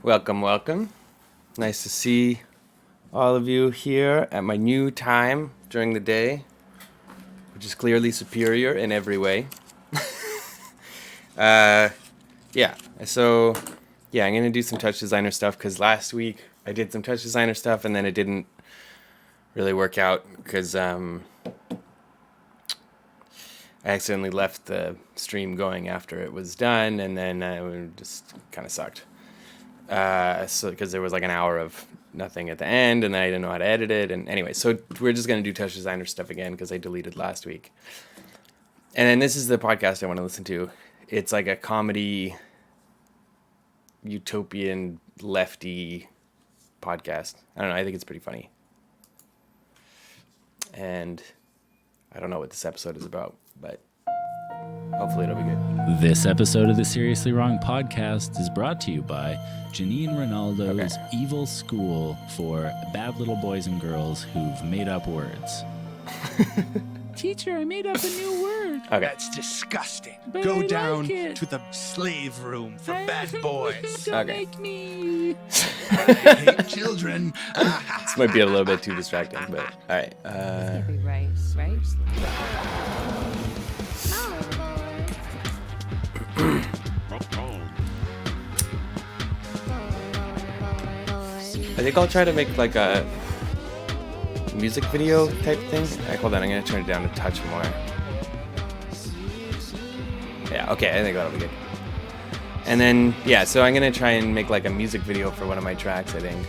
Welcome, welcome. Nice to see all of you here at my new time during the day, which is clearly superior in every way. I'm going to do some TouchDesigner stuff because last week I did some TouchDesigner stuff and then it didn't really work out because I accidentally left the stream going after it was done, and then it just kind of sucked. Because there was like an hour of nothing at the end, and then I didn't know how to edit it. And anyway, so we're just going to do TouchDesigner stuff again because I deleted last week. And then this is the podcast I want to listen to. It's like a comedy, utopian, lefty podcast. I don't know. I think it's pretty funny. And I don't know what this episode is about, but hopefully it'll be good. This episode of the Seriously Wrong podcast is brought to you by Janine Ronaldo's Evil School for Bad Little Boys and Girls Who've Made Up Words. Teacher, I made up a new word. Okay. That's disgusting. But Go I down like to the slave room for bad boys. Don't Okay. make me. I hate children. This might be a little bit too distracting, but all right. Every rice, right? I think I'll try to make like a music video type thing. Hold on, I'm gonna turn it down a touch more. Yeah, okay, I think that'll be good. And then, yeah, so I'm gonna try and make like a music video for one of my tracks, I think.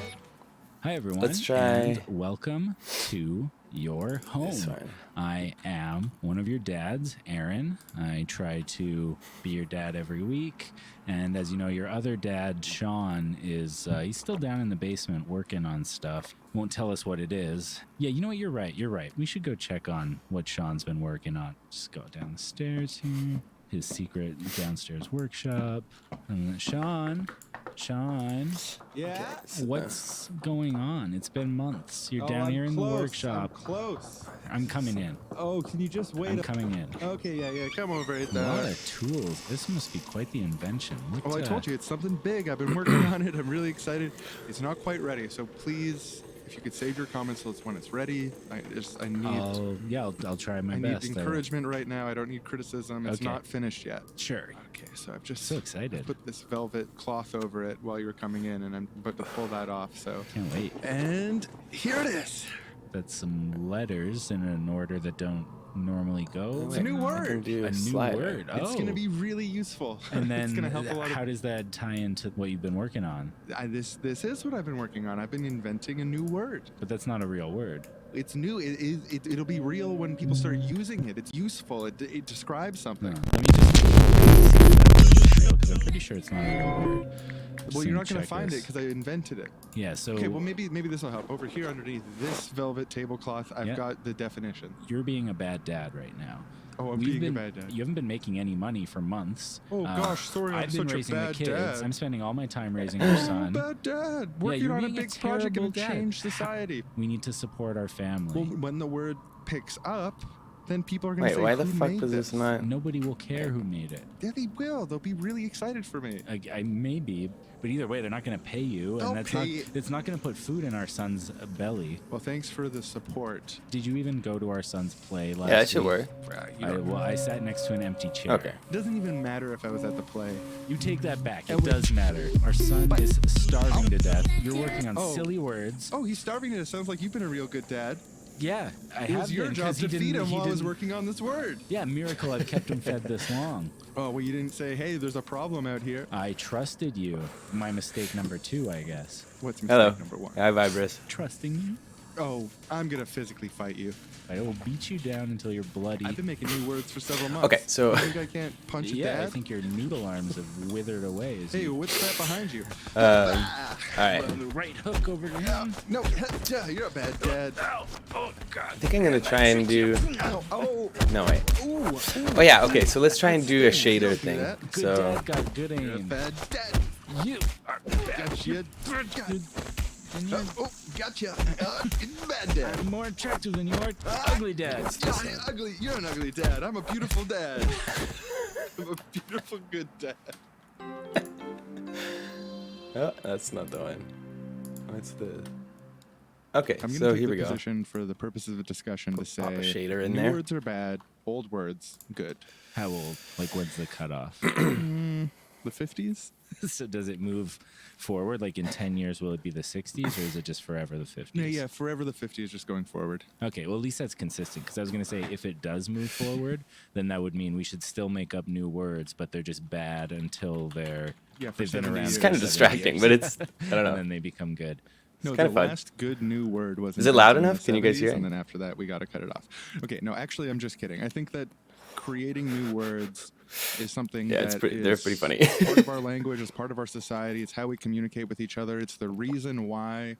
Hi, everyone. Let's try- And welcome to your home. This one. I am one of your dads, Aaron. I try to be your dad every week. And as you know, your other dad, Sean, is he's still down in the basement working on stuff. Won't tell us what it is. Yeah, you know what? You're right. We should go check on what Sean's been working on. Just go down the stairs here. His secret downstairs workshop. And Sean. Yeah? What's going on? It's been months. You're down I'm here in close. the workshop. I'm close. I'm coming in. Oh, can you just wait? I'm coming in. Okay, yeah, come over. A lot of tools. This must be quite the invention. What, I told you, it's something big. I've been working on it. I'm really excited. It's not quite ready, so please, if you could save your comments till it's when it's ready. I need... Oh, yeah, I'll try my best. I need encouragement right now. I don't need criticism. It's Okay. not finished yet. Sure. Okay, so I've just So excited. put this velvet cloth over it while you were coming in, and I'm about to pull that off, so... Can't wait. And here it is. That's some letters in an order that don't normally go. It's a new I can word. do A new slider. word. It's going to be really useful. And then it's going to help a lot how of... does that tie into what you've been working on? This is what I've been working on. I've been inventing a new word. But that's not a real word. It's new. It'll be real when people start using it. It's useful. It describes No, something. let me just see if that word is real, because I'm pretty sure it's not a real word. Well, you're not going to check find this. it because I invented it. Yeah, so Okay, well, maybe this will help. Over here underneath this velvet tablecloth, I've Yeah. got the definition. you're being a bad dad right now. Oh, I'm We've being a been- bad dad. You haven't been making any money for months. Oh, gosh, sorry, I'm I've been such a raising bad the kids. dad. I'm spending all my time raising our son. Bad dad. Working you're on a being a big project terrible and dad. change society. We need to support our family. Well, when the word picks up, then people are going to Wait, say, why the "Who fuck made was this not? Nobody will care who made it. Yeah, they will. They'll be really excited for me. I maybe, but either way, they're not going to pay you, and Okay. it's not going to put food in our son's belly. Well, thanks for the support. Did you even go to our son's play last Yeah, that should week? work. I sat next to an empty chair. Okay. It doesn't even matter if I was at the play. You take that back. It It was- does matter. Our son is starving to death. You're working on Oh. silly words. Oh, he's starving to. Sounds like you've been a real good dad. Yeah, I It have was your been, job 'cause he to feed didn't- him he while I was didn't- working on this word. Yeah, miracle I've kept him fed this long. Oh, well, you didn't say, hey, there's a problem out here. I trusted you. My mistake number 2, I guess. What's mistake Hello. number 1? Hi, Vibrous. Trusting you? Oh, I'm going to physically fight you. I will beat you down until you're bloody. I've been making new words for several months. Okay, so- You think I can't punch a Yeah, dad? I think your noodle arms have withered away. As Hey, you what's that behind you? All right. run the right hook over to him. No, yeah, you're a bad dad. Oh, God. I think I'm gonna try and do. Ow, oh, No wait. ooh, ooh. Oh yeah. Okay. So let's try and do a Don't shader do thing. that. Good So dad got good You're a aim. bad dad. You are bad. Gotcha. And you're Gotcha. Bad dad. I'm more attractive than you are ugly dad. You're ugly. You're an ugly dad. I'm a beautiful dad. I'm a beautiful, good dad. Oh, that's not the one. That's the. Okay, I'm going so to take here the we go. position for the purposes of the discussion to Pop a say shader in new there. words are bad, old words good. How old? Like, what's the cutoff? The 50s? So does it move forward? Like in 10 years, will it be the 60s or is it just forever the 50s? Yeah, forever the 50s just going forward. Okay, well, at least that's consistent because I was going to say if it does move forward, then that would mean we should still make up new words, but they're just bad until they've been 70 around. years. It's for kind of 70 distracting, years. but it's, I don't And know. then they become good. No, kinda the fun. last good new word was. Is it loud invented in enough? the Can you guys 70s, hear it? And then after that, we got to cut it off. Okay, no, actually, I'm just kidding. I think that creating new words is something Yeah, that they're is pretty funny. part of our language, it's part of our society. It's how we communicate with each other. It's the reason why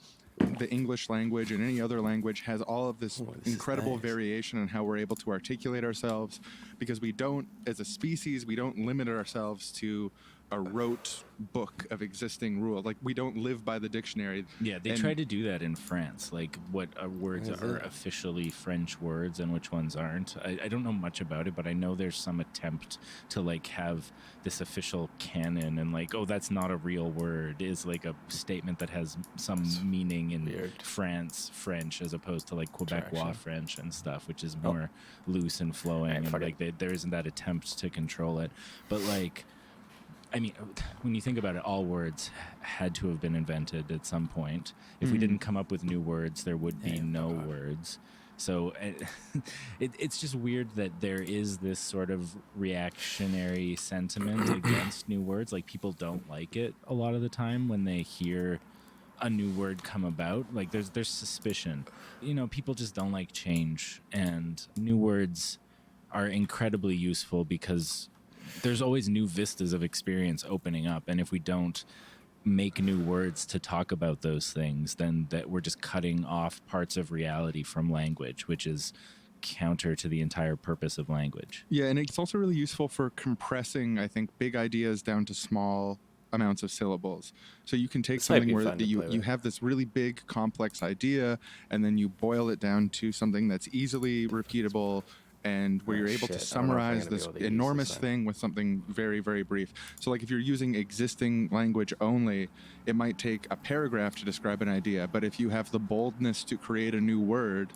the English language and any other language has all of this Oh, this is incredible nice. variation in how we're able to articulate ourselves, because we don't, as a species, we don't limit ourselves to a rote book of existing rules. Like, we don't live by the dictionary. Yeah, they And- try to do that in France. Like, what words Is are it? officially French words and which ones aren't. I don't know much about it, but I know there's some attempt to, like, have this official canon and, like, oh, that's not a real word, is, like, a statement that has some meaning in weird. French, as opposed to, like, Quebecois Interaction. French and stuff, which is more loose and flowing. And, fuck it. like, there isn't that attempt to control it. But, like... I mean, when you think about it, all words had to have been invented at some point. If we didn't come up with new words, there would be no words. So it's just weird that there is this sort of reactionary sentiment against new words. Like, people don't like it a lot of the time when they hear a new word come about. Like, there's suspicion. You know, people just don't like change, and new words are incredibly useful because there's always new vistas of experience opening up, and if we don't make new words to talk about those things, then that we're just cutting off parts of reality from language, which is counter to the entire purpose of language. Yeah, and it's also really useful for compressing, I think, big ideas down to small amounts of syllables. So you can take This might something be where fun to you play you with. have this really big, complex idea, and then you boil it down to something that's easily repeatable, and where Oh, you're able shit. to I don't know if I'm summarize gonna be this able to use enormous this then. thing with something very, very brief. So, like, if you're using existing language only, it might take a paragraph to describe an idea, but if you have the boldness to create a new word,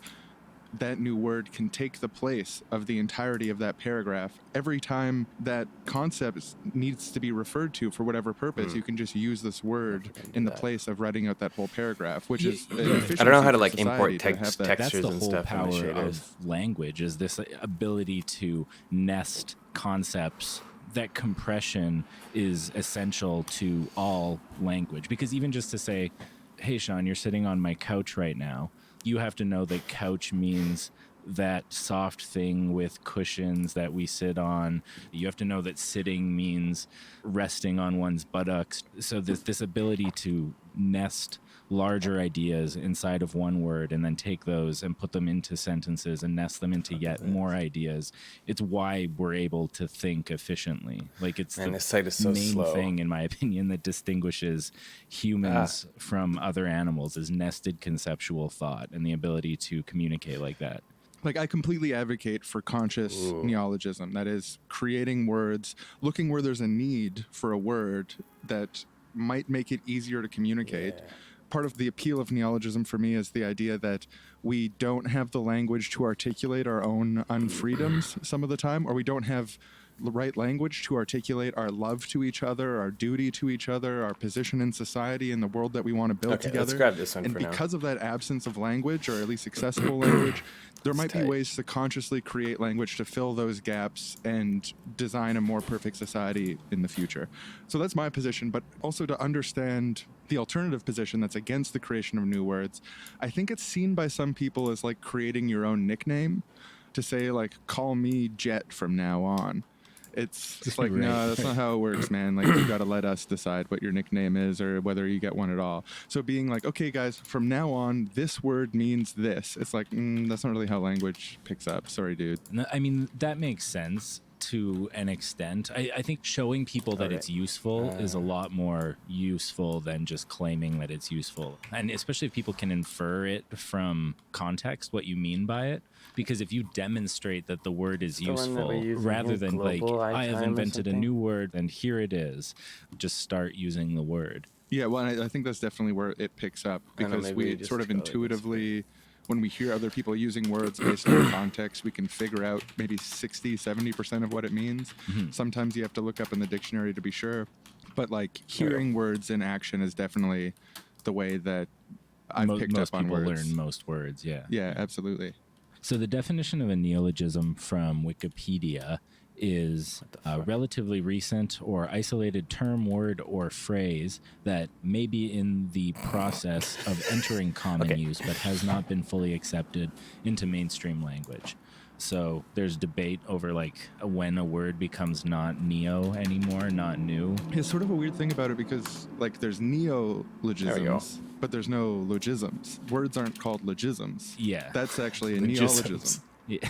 that new word can take the place of the entirety of that paragraph. Every time that concept needs to be referred to for whatever purpose, you can just use this word can do in the that. place of writing out that whole paragraph, which Yeah, is yeah. an efficiency I don't know how to for like society import to text, have that. That's textures the and whole stuff in the power shaders. of language, is this ability to nest concepts. That compression is essential to all language, because even just to say, hey, Sean, you're sitting on my couch right now, you have to know that couch means that soft thing with cushions that we sit on. You have to know that sitting means resting on one's buttocks. So this ability to nest larger ideas inside of one word and then take those and put them into sentences and nest them into yet more ideas. It's why we're able to think efficiently. Like, it's Man, the this site is so main slow. thing, in my opinion, that distinguishes humans from other animals is nested conceptual thought and the ability to communicate like that. Like, I completely advocate for conscious neologism. That is, creating words, looking where there's a need for a word that might make it easier to communicate. Yeah. Part of the appeal of neologism for me is the idea that we don't have the language to articulate our own unfreedoms some of the time, or we don't have the right language to articulate our love to each other, our duty to each other, our position in society, and the world that we want to build Okay, together. let's grab this one and for now. because of that absence of language, or at least accessible language, there might be tight. ways to consciously create language to fill those gaps and design a more perfect society in the future. So that's my position, but also to understand the alternative position that's against the creation of new words. I think it's seen by some people as like creating your own nickname, to say, like, call me Jet from now on. It's just like, Right. no, that's not how it works, man. Like, you got to let us decide what your nickname is or whether you get one at all. So being like, okay, guys, from now on, this word means this. It's like, that's not really how language picks up. Sorry, dude. No, I mean, that makes sense to an extent. I think showing people that Okay. it's useful is a lot more useful than just claiming that it's useful. And especially if people can infer it from context, what you mean by it. Because if you demonstrate that the word is the one that useful, we're using rather here, than like, global I have time or invented a something? new word and here it is, just start using the word. Yeah, well, I think that's definitely where it picks up I don't know, because maybe we just sort of go like this. intuitively, when we hear other people using words based on context, we can figure out maybe 60, 70% of what it means. Sometimes you have to look up in the dictionary to be sure. But like hearing words in action is definitely the way that I've picked Most up on people words. learn most words, yeah. Yeah, absolutely. So the definition of a neologism from Wikipedia is a relatively recent or isolated term, word, or phrase that may be in the process of entering common use but has not been fully accepted into mainstream language. So there's debate over like when a word becomes not neo anymore, not new. It's sort of a weird thing about it because like there's neologisms, but there's no logisms. Words aren't called logisms. Yeah. That's actually a Logisms. neologism. Yeah.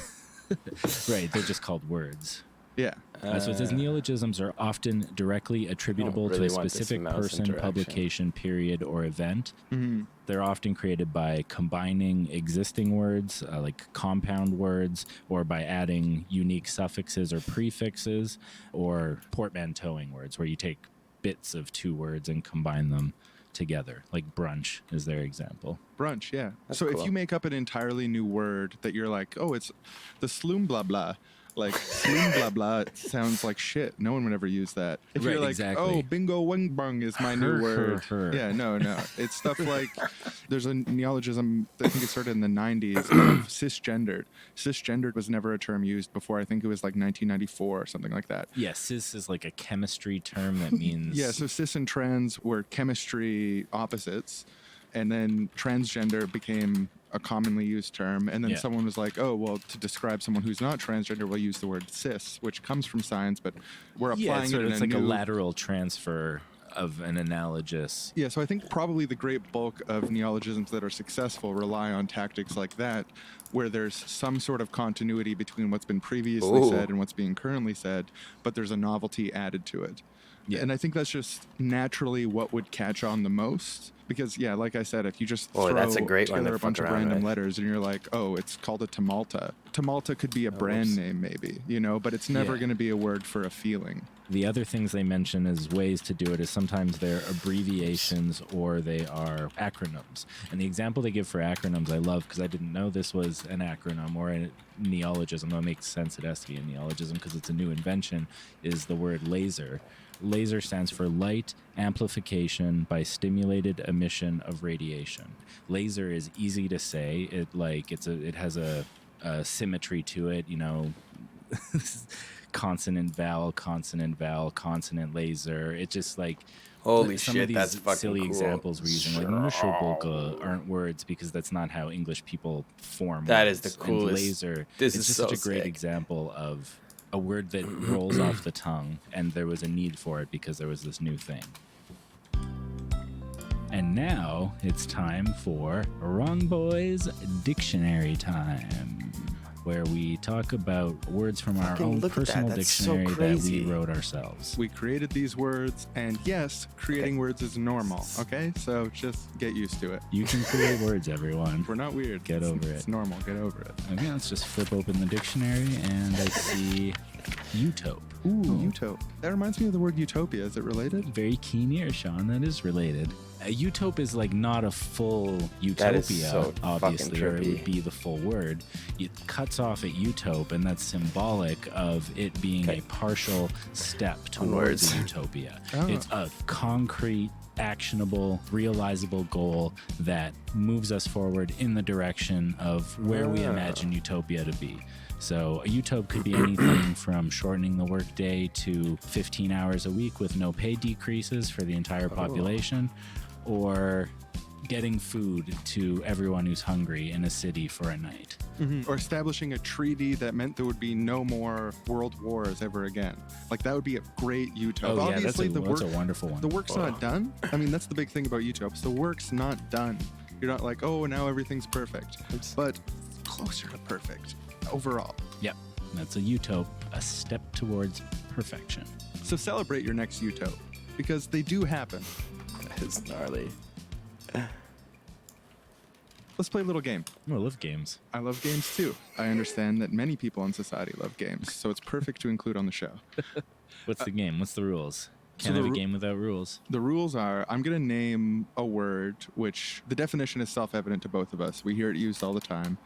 Right, they're just called words. Yeah. So it says neologisms are often directly attributable really to a want this specific mouse person, interaction. publication, period, or event. Mm-hmm. They're often created by combining existing words, like compound words, or by adding unique suffixes or prefixes, or portmanteauing words, where you take bits of two words and combine them together. Like brunch is their example. Brunch, yeah. That's so if cool. you make up an entirely new word that you're like, oh, it's the sloom blah blah. Like sloom blah blah sounds like shit. No one would ever use that. If Right, you're like, exactly. oh, bingo wing bung is my new word. Yeah, no. It's stuff like there's a neologism I think it started in the 90s of cisgendered. Cisgendered was never a term used before. I think it was like 1994 or something like that. Yeah, cis is like a chemistry term that means... Yeah, so cis and trans were chemistry opposites, and then transgender became a commonly used term, and then Yeah. someone was like, oh, well, to describe someone who's not transgender, we'll use the word cis, which comes from science, but we're applying it in it's a like new... a lateral transfer of an analogous... Yeah, so I think probably the great bulk of neologisms that are successful rely on tactics like that, where there's some sort of continuity between what's been previously Ooh. said and what's being currently said, but there's a novelty added to it. Yeah. And I think that's just naturally what would catch on the most. Because, yeah, like I said, if you just Oh, throw that's a great one together to a bunch fuck of around random with. letters and you're like, oh, it's called a Tamalta. Tamalta could be a brand whoops. name maybe, you know, but it's never Yeah. going to be a word for a feeling. The other things they mention as ways to do it is sometimes they're abbreviations or they are acronyms. And the example they give for acronyms I love because I didn't know this was an acronym or a neologism. Well, it makes sense it has to be a neologism because it's a new invention, is the word laser. Laser stands for light amplification by stimulated emission of radiation. Laser is easy to say. It has a symmetry to it, you know. consonant vowel, consonant laser. It just like Holy some shit, of these that's fucking silly cool. examples we're using like Nuschelbulke aren't words because that's not how English people form That words. is the And coolest. laser. This it's is just so such a great sick. example of a word that rolls off the tongue, and there was a need for it because there was this new thing. And now it's time for Wrong Boys Dictionary Time, where we talk about words from our Fucking own look at that. personal That's so dictionary that crazy. we wrote ourselves. We created these words, and yes, creating words is normal, okay? So just get used to it. You can create words, everyone. We're not weird. Get over It's it. normal. Get over it. Okay, let's just flip open the dictionary, and I see utope. Ooh, utopia. That reminds me of the word utopia. Is it related? Very keen ear, Sean. That is related. A utope is like not a full utopia, That is so obviously, fucking or it trippy. would be the full word. It cuts off at utope, and that's symbolic of it being a partial step towards a utopia. Oh. It's a concrete, actionable, realizable goal that moves us forward in the direction of where we imagine utopia to be. So a utope could be anything from shortening the workday to 15 hours a week with no pay decreases for the entire population, or getting food to everyone who's hungry in a city for a night. Or establishing a treaty that meant there would be no more world wars ever again. Like, that would be a great utopia. Oh, yeah, Obviously, that's a wonderful one. the work's not done. I mean, that's the big thing about utopias. The work's not done. You're not like, oh, now everything's perfect. But closer to perfect overall. Yep, that's a utope, a step towards perfection. So celebrate your next utopia, because they do happen. That is gnarly. Let's play a little game. Oh, I love games. I love games too. I understand that many people in society love games, so it's perfect to include on the show. What's the game? What's the rules? Can't have a game without rules. The rules are, I'm going to name a word, which the definition is self-evident to both of us. We hear it used all the time.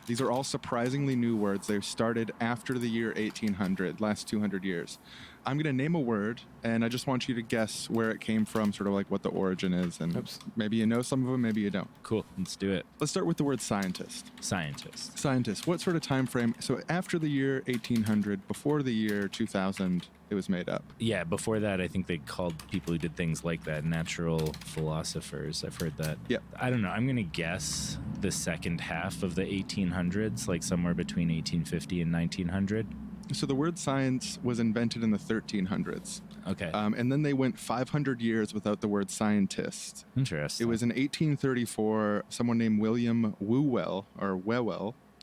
These are all surprisingly new words. They've started after the year 1800, last 200 years. I'm going to name a word, and I just want you to guess where it came from, sort of like what the origin is. And maybe you know some of them, maybe you don't. Cool. Let's do it. Let's start with the word scientist. Scientist. Scientist. What sort of time frame? So after the year 1800, before the year 2000, it was made up. Yeah, before that, I think they called people who did things like that natural philosophers. I've heard that. Yeah. I don't know. I'm going to guess the second half of the 1800s, like somewhere between 1850 and 1900. So the word science was invented in the 1300s. Okay. And then they went 500 years without the word scientist. Interesting. It was in 1834, someone named William Whewell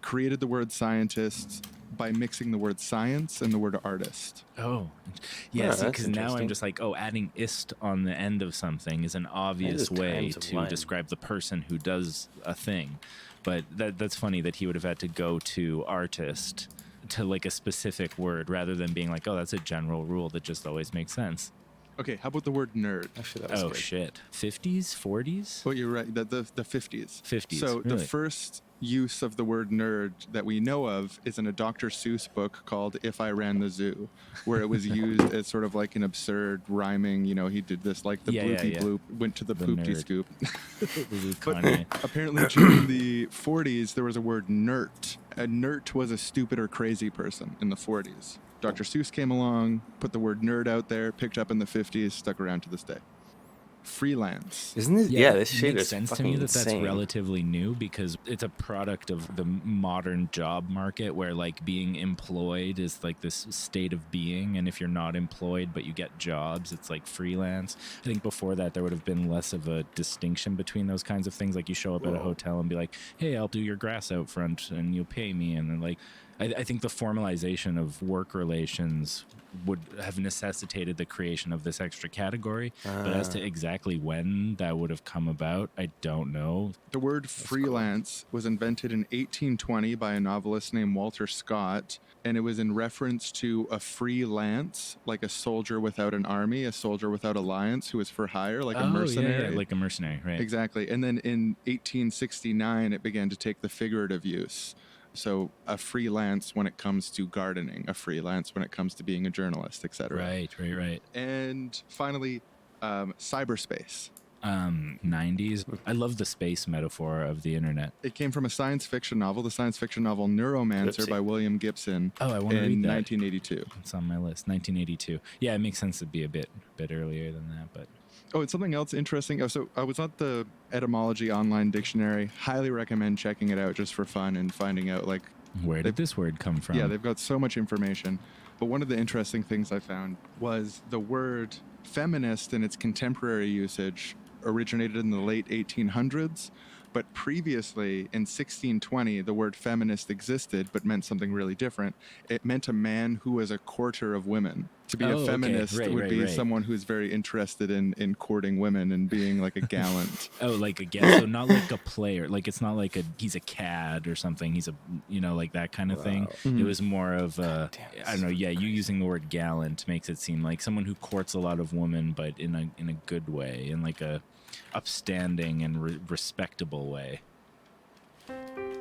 created the word scientist by mixing the word science and the word artist. Oh, yeah. Yeah, See, that's because now I'm interesting. just like, adding ist on the end of something is an obvious just way times of to one. describe the person who does a thing. But that's funny that he would have had to go to artist to like a specific word rather than being like, oh, that's a general rule that just always makes sense. Okay, how about the word nerd? Actually, that was Oh, good. shit. 50s? 40s? Well, you're right, the 50s. 50s, So the really? first use of the word nerd that we know of is in a Dr. Seuss book called If I Ran the Zoo, where it was used as sort of like an absurd rhyming, he did this like the Yeah, bloopy yeah. bloop, went to the poopty nerd. scoop. Kanye. Apparently during the 40s, there was a word nerd. A nerd was a stupid or crazy person in the 40s. Dr. Seuss came along, put the word nerd out there, picked up in the 50s, stuck around to this day. Freelance. Isn't it? Yeah, this it shit makes is sense to fucking me that that's insane. relatively new because it's a product of the modern job market where like being employed is like this state of being, and if you're not employed but you get jobs, it's like freelance. I think before that there would have been less of a distinction between those kinds of things. Like you show up at a hotel and be like, hey, I'll do your grass out front and you'll pay me, and then like I think the formalization of work relations would have necessitated the creation of this extra category. But as to exactly when that would have come about, I don't know. The word freelance was invented in 1820 by a novelist named Walter Scott, and it was in reference to a freelance, like a soldier without an army, a soldier without alliance who was for hire, like a mercenary. Yeah, like a mercenary, right? Exactly. And then in 1869, it began to take the figurative use. So a freelance when it comes to gardening, a freelance when it comes to being a journalist, etc. Right. And finally, cyberspace. 90s. I love the space metaphor of the internet. It came from a science fiction novel, the science fiction novel Neuromancer Oopsie. by William Gibson Oh, I want to read in that. 1982. It's on my list. 1982. Yeah, it makes sense to be a bit earlier than that, but Oh, it's something else interesting. Oh, so I was at the etymology online dictionary. Highly recommend checking it out just for fun and finding out like where did this word come from? Yeah, they've got so much information. But one of the interesting things I found was the word feminist in its contemporary usage originated in the late 1800s. But previously, in 1620, the word feminist existed, but meant something really different. It meant a man who was a courter of women. To be Oh, a okay. feminist would be Right. someone who's very interested in courting women and being like a gallant. Oh, like a guest. So not like a player. Like it's not like he's a cad or something. He's a, like that kind of thing. It was more of a, I don't know. Yeah, you using the word gallant makes it seem like someone who courts a lot of women, but in a good way, in like a upstanding and respectable way.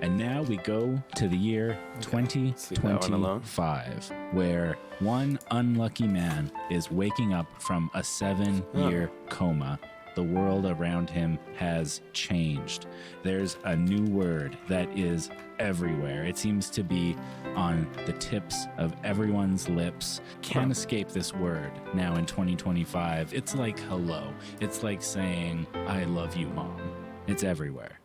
And now we go to the year Let's leave that one alone. 2025, where one unlucky man is waking up from a 7-year coma. The world around him has changed. There's a new word that is everywhere. It seems to be on the tips of everyone's lips. Can't escape this word now in 2025. It's like hello. It's like saying, I love you, Mom. It's everywhere.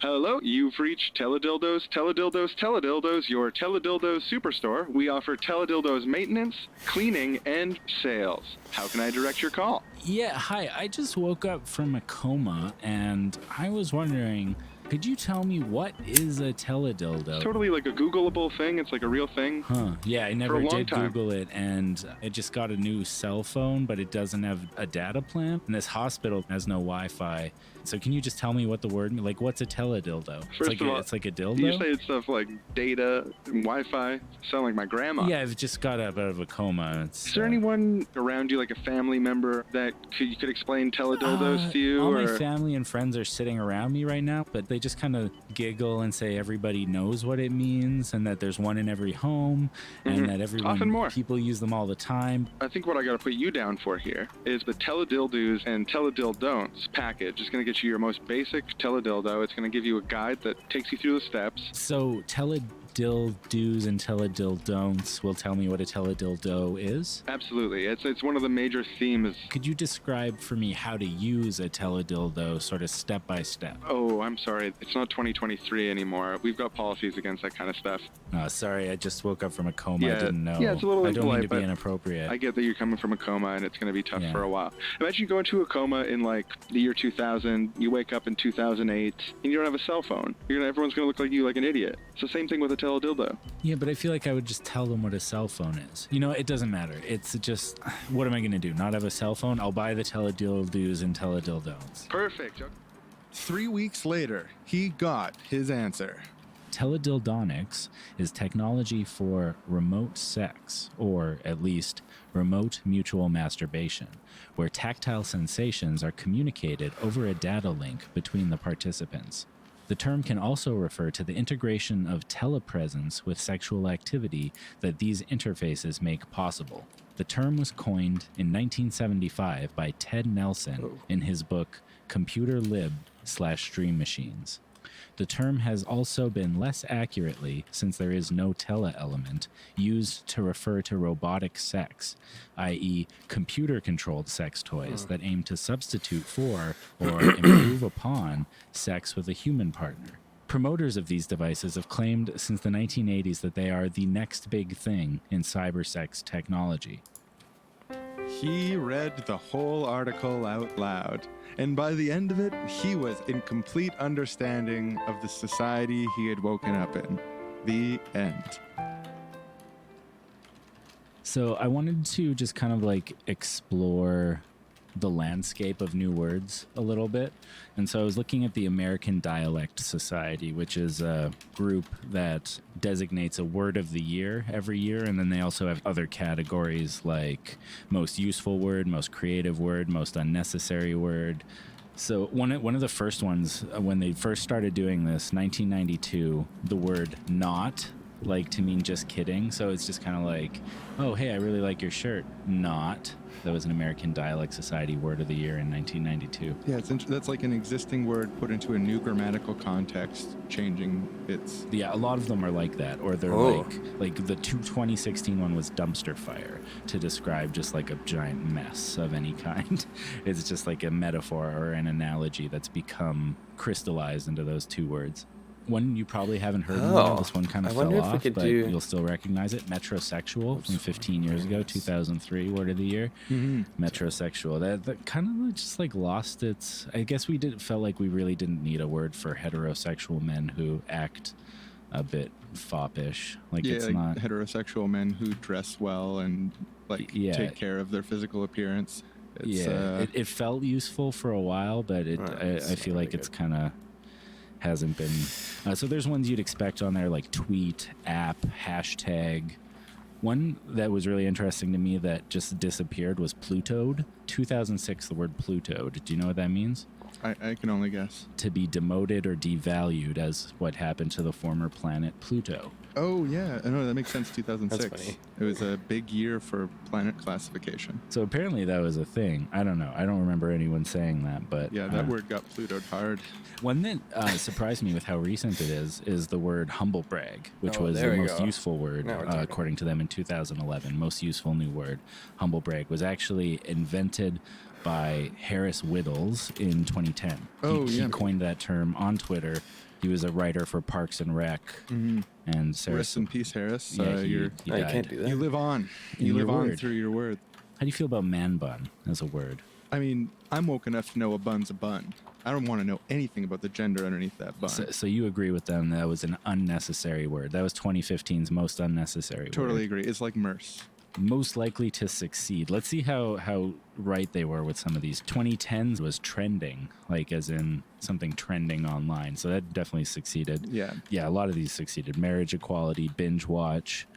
Hello, you've reached Teledildos, your Teledildos superstore. We offer Teledildos maintenance, cleaning, and sales. How can I direct your call? Yeah, hi. I just woke up from a coma and I was wondering, Could you tell me what is a teledildo? It's totally like a Googleable thing. It's like a real thing. Huh. Yeah, I For never a long did time. Google it, and it just got a new cell phone, but it doesn't have a data plan. And this hospital has no Wi-Fi. So can you just tell me what the word, like, what's a teledildo? First of all, it's like a dildo? You say stuff like data and Wi-Fi. Sound like my grandma. Yeah, I've just got out of a coma. It's, Is there anyone around you, like a family member, that you could explain teledildos to you? All or... my family and friends are sitting around me right now, but they just kind of giggle and say everybody knows what it means, and that there's one in every home, and that Often more. people use them all the time. I think what I got to put you down for here is the teledildos and teledildon'ts package. It's going to get you your most basic teledildo. It's going to give you a guide that takes you through the steps. So teledildos and teledildon'ts will tell me what a teledildo is? Absolutely. It's one of the major themes. Could you describe for me how to use a teledildo sort of step by step? Oh, I'm sorry. It's not 2023 anymore. We've got policies against that kind of stuff. Sorry, I just woke up from a coma. I didn't know. Yeah, it's a little I don't impolite, mean to be but inappropriate. I get that you're coming from a coma and it's going to be tough Yeah. for a while. Imagine going to a coma in like the year 2000. You wake up in 2008 and you don't have a cell phone. Everyone's going to look like you like an idiot. It's the same thing with a teledildo. Yeah, but I feel like I would just tell them what a cell phone is. You know, it doesn't matter. It's just, what am I going to do? Not have a cell phone? I'll buy the teledildos and teledildon'ts. Perfect. 3 weeks later, he got his answer. Teledildonics is technology for remote sex, or at least remote mutual masturbation, where tactile sensations are communicated over a data link between the participants. The term can also refer to the integration of telepresence with sexual activity that these interfaces make possible. The term was coined in 1975 by Ted Nelson in his book Computer Lib/Stream Machines. The term has also been less accurately, since there is no tele-element, used to refer to robotic sex, i.e. computer-controlled sex toys that aim to substitute for or improve upon sex with a human partner. Promoters of these devices have claimed since the 1980s that they are the next big thing in cybersex technology. He read the whole article out loud, and by the end of it, he was in complete understanding of the society he had woken up in. The end. So I wanted to just kind of like explore the landscape of new words a little bit. And so I was looking at the American Dialect Society, which is a group that designates a word of the year every year. And then they also have other categories like most useful word, most creative word, most unnecessary word. So one of the first ones, when they first started doing this, 1992, the word not, like to mean just kidding. So it's just kind of like, oh, hey, I really like your shirt. Not. That was an American Dialect Society word of the year in 1992. Yeah, that's like an existing word put into a new grammatical context, changing its... Yeah, a lot of them are like that. Or they're like the 2016 one was dumpster fire to describe just like a giant mess of any kind. It's just like a metaphor or an analogy that's become crystallized into those two words. One you probably haven't heard of. This one kind of fell off, but you'll still recognize it. Metrosexual from 15 years ago, 2003, word of the year. Metrosexual. That kind of just like lost its... I guess felt like we really didn't need a word for heterosexual men who act a bit foppish. Like it's like not... heterosexual men who dress well and like take care of their physical appearance. It felt useful for a while, but I feel like it's kind of... hasn't been. So there's ones you'd expect on there like tweet, app, hashtag. One that was really interesting to me that just disappeared was Plutoed. 2006, the word Plutoed. Do you know what that means? I can only guess. To be demoted or devalued as what happened to the former planet Pluto. Oh, yeah. I know, that makes sense, 2006. That's funny. It was a big year for planet classification. So apparently that was a thing. I don't know. I don't remember anyone saying that, but... Yeah, that word got Plutoed hard. One that surprised me with how recent it is the word humble brag, which was the most useful word, according to them, in 2011. Most useful new word. Humble brag was actually invented by Harris Whittles in 2010. He coined that term on Twitter. He was a writer for Parks and Rec. And Sarah, rest in peace, Harris. Yeah, he you died. can't do that. You live on. In You live your on word. through your word. How do you feel about man bun as a word? I mean, I'm woke enough to know a bun's a bun. I don't want to know anything about the gender underneath that bun. So you agree with them that was an unnecessary word. That was 2015's most unnecessary Totally word. agree. It's like Merce. Most likely to succeed. Let's see how right they were with some of these. 2010s was trending, like as in something trending online. So that definitely succeeded. Yeah. Yeah, a lot of these succeeded. Marriage equality, binge watch,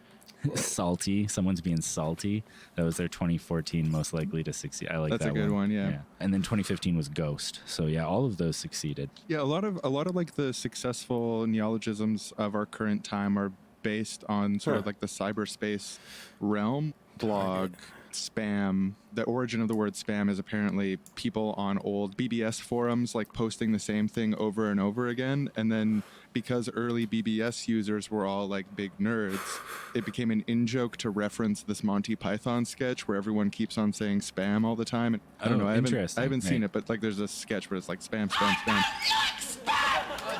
salty. Someone's being salty. That was their 2014 most likely to succeed. I like That's that a good one, yeah. And then 2015 was ghost. So yeah, all of those succeeded. Yeah, a lot of like the successful neologisms of our current time are based on sort of like the cyberspace realm. Blog, spam. The origin of the word spam is apparently people on old BBS forums like posting the same thing over and over again. And then because early BBS users were all like big nerds, it became an in-joke to reference this Monty Python sketch where everyone keeps on saying spam all the time. And I don't know. I haven't seen it, but like there's a sketch where it's like spam, spam, spam.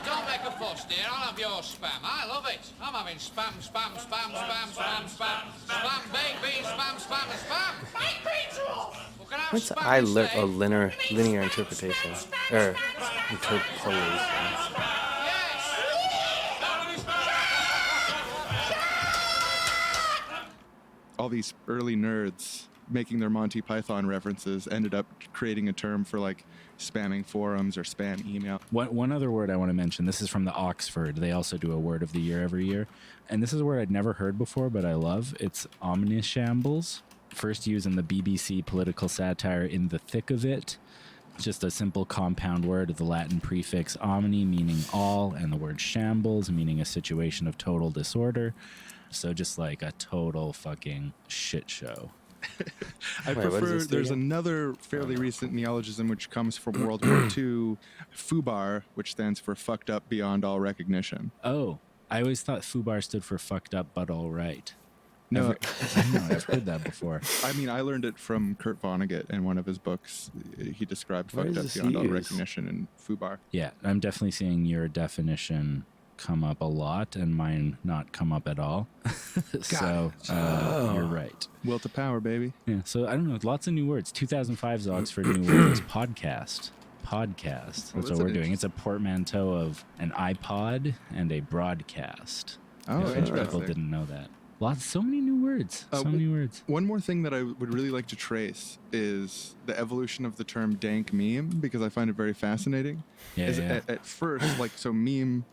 Don't make a fuss, dear. I'll have your spam. I love it. I'm having spam, spam, spam, spam, spam, spam, spam, baked beans, spam, spam, and spam. Baked beans are off. What's linear interpretation or interpolation? All these early nerds making their Monty Python references ended up creating a term for like spamming forums or spam email. One other word I want to mention, this is from the Oxford. They also do a word of the year every year. And this is a word I'd never heard before, but I love. It's omnishambles. First used in the BBC political satire In the Thick of It. Just a simple compound word of the Latin prefix omni, meaning all, and the word shambles, meaning a situation of total disorder. So just like a total fucking shit show. I prefer, there's another fairly recent neologism which comes from World War II, FUBAR, which stands for fucked up beyond all recognition. Oh, I always thought FUBAR stood for fucked up but all right. No, I've heard that before. I mean, I learned it from Kurt Vonnegut in one of his books. He described Where fucked is up this beyond all used? recognition in FUBAR. Yeah, I'm definitely seeing your definition come up a lot and mine not come up at all. So you're right. Will to power, baby. Yeah, so I don't know, lots of new words. 2005's Oxford new word is podcast. Podcast. That's what we're doing. It's a portmanteau of an iPod and a broadcast. Oh, If interesting. people didn't know that. So many new words. So many words. One more thing that I would really like to trace is the evolution of the term dank meme, because I find it very fascinating. Yeah. At first, like, so meme,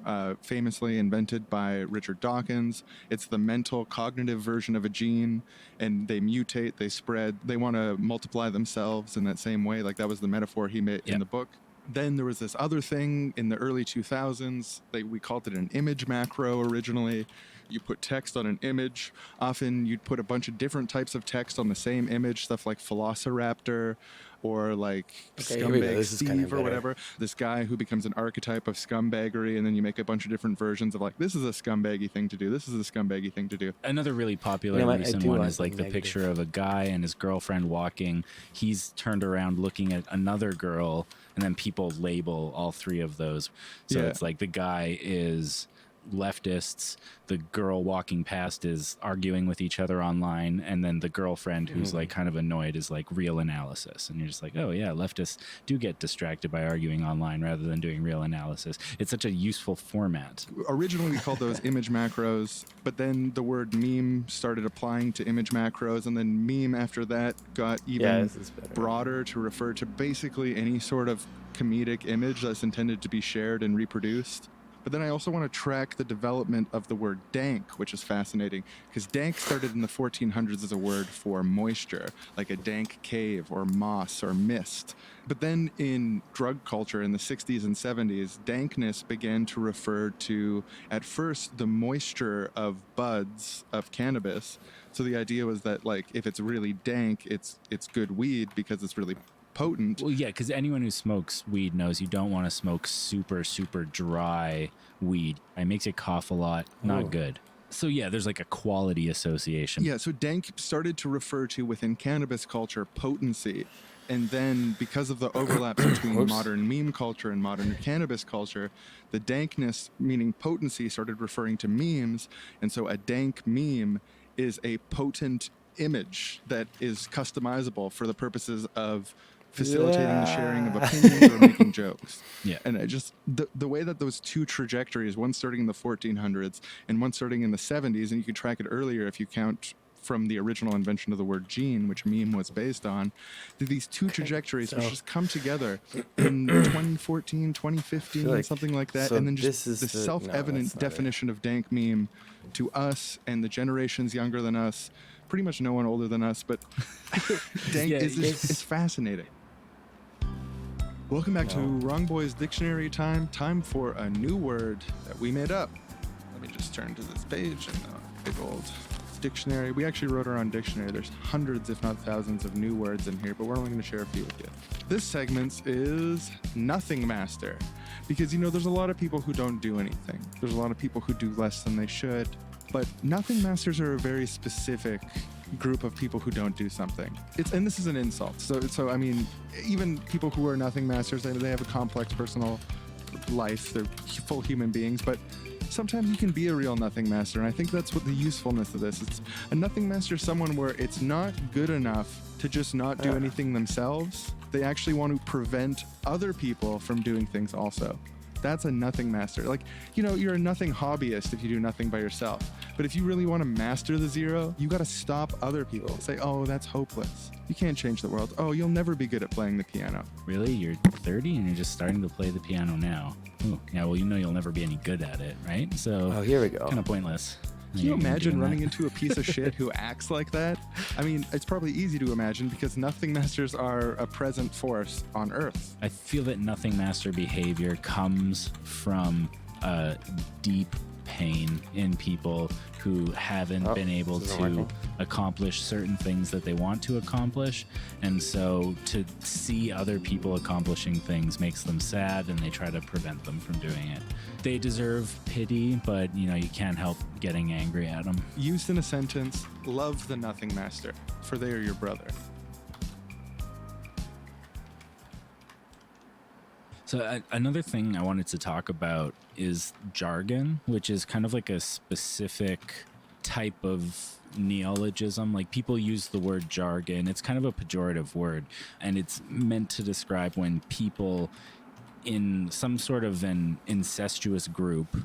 famously invented by Richard Dawkins. It's the mental cognitive version of a gene, and they mutate, they spread, they want to multiply themselves in that same way. Like, that was the metaphor he made in the book. Then there was this other thing in the early 2000s. We called it an image macro originally. You put text on an image. Often you'd put a bunch of different types of text on the same image, stuff like Velociraptor or like Scumbag Steve or whatever. This guy who becomes an archetype of scumbaggery, and then you make a bunch of different versions of like, this is a scumbaggy thing to do. This is a scumbaggy thing to do. Another really popular recent one is like the picture of a guy and his girlfriend walking. He's turned around looking at another girl, and then people label all three of those. So it's like the guy is leftists, the girl walking past is arguing with each other online, and then the girlfriend who's like kind of annoyed is like real analysis. And you're just like, oh yeah, leftists do get distracted by arguing online rather than doing real analysis. It's such a useful format. Originally we called those image macros, but then the word meme started applying to image macros, and then meme after that got even broader to refer to basically any sort of comedic image that's intended to be shared and reproduced. But then I also want to track the development of the word dank, which is fascinating, because dank started in the 1400s as a word for moisture, like a dank cave or moss or mist. But then in drug culture in the 60s and 70s, dankness began to refer to, at first, the moisture of buds of cannabis. So the idea was that, like, if it's really dank, it's good weed because it's really potent. Well, yeah, because anyone who smokes weed knows you don't want to smoke super, super dry weed. It makes you cough a lot. Not good. So yeah, there's like a quality association. Yeah, so dank started to refer to, within cannabis culture, potency. And then because of the overlaps between modern meme culture and modern cannabis culture, the dankness, meaning potency, started referring to memes. And so a dank meme is a potent image that is customizable for the purposes of facilitating the sharing of opinions or making jokes. Yeah. And I just, the way that those two trajectories, one starting in the 1400s and one starting in the 70s, and you could track it earlier if you count from the original invention of the word gene, which meme was based on, these two trajectories which just come together in 2014, 2015, like- something like that. so And then this just is the the- no, self-evident that's not it. definition of dank meme to us and the generations younger than us, pretty much no one older than us, but dank Yeah, is fascinating. Welcome back to Wrong Boys Dictionary time. Time for a new word that we made up. Let me just turn to this page and the big old dictionary. We actually wrote our own dictionary. There's hundreds, if not thousands, of new words in here, but we're only going to share a few with you. This segment is Nothing Master, because there's a lot of people who don't do anything. There's a lot of people who do less than they should, but Nothing Masters are a very specific group of people who don't do something. And this is an insult. So I mean, even people who are Nothing Masters, they have a complex personal life. They're full human beings, but sometimes you can be a real Nothing Master, and I think that's what the usefulness of this is. A Nothing Master is someone where it's not good enough to just not do anything themselves. They actually want to prevent other people from doing things also. That's a Nothing Master. Like, you're a nothing hobbyist if you do nothing by yourself. But if you really want to master the zero, you got to stop other people. Say, oh, that's hopeless. You can't change the world. Oh, you'll never be good at playing the piano. Really? You're 30 and you're just starting to play the piano now? Ooh, yeah, well, you'll never be any good at it, right? So, Oh, here we go. kind of pointless. Can you imagine doing running that. into a piece of shit who acts like that? I mean, it's probably easy to imagine because Nothing Masters are a present force on Earth. I feel that Nothing Master behavior comes from deep pain in people who haven't been able this isn't to working. accomplish certain things that they want to accomplish. And so to see other people accomplishing things makes them sad, and they try to prevent them from doing it. They deserve pity, but you can't help getting angry at them. Used in a sentence, love the Nothing Master, for they are your brother. So another thing I wanted to talk about is jargon, which is kind of like a specific type of neologism. Like, people use the word jargon. It's kind of a pejorative word, and it's meant to describe when people in some sort of an incestuous group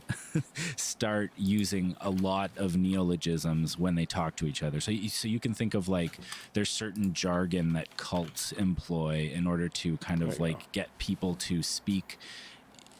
start using a lot of neologisms when they talk to each other. So you can think of, like, there's certain jargon that cults employ in order to kind of get people to speak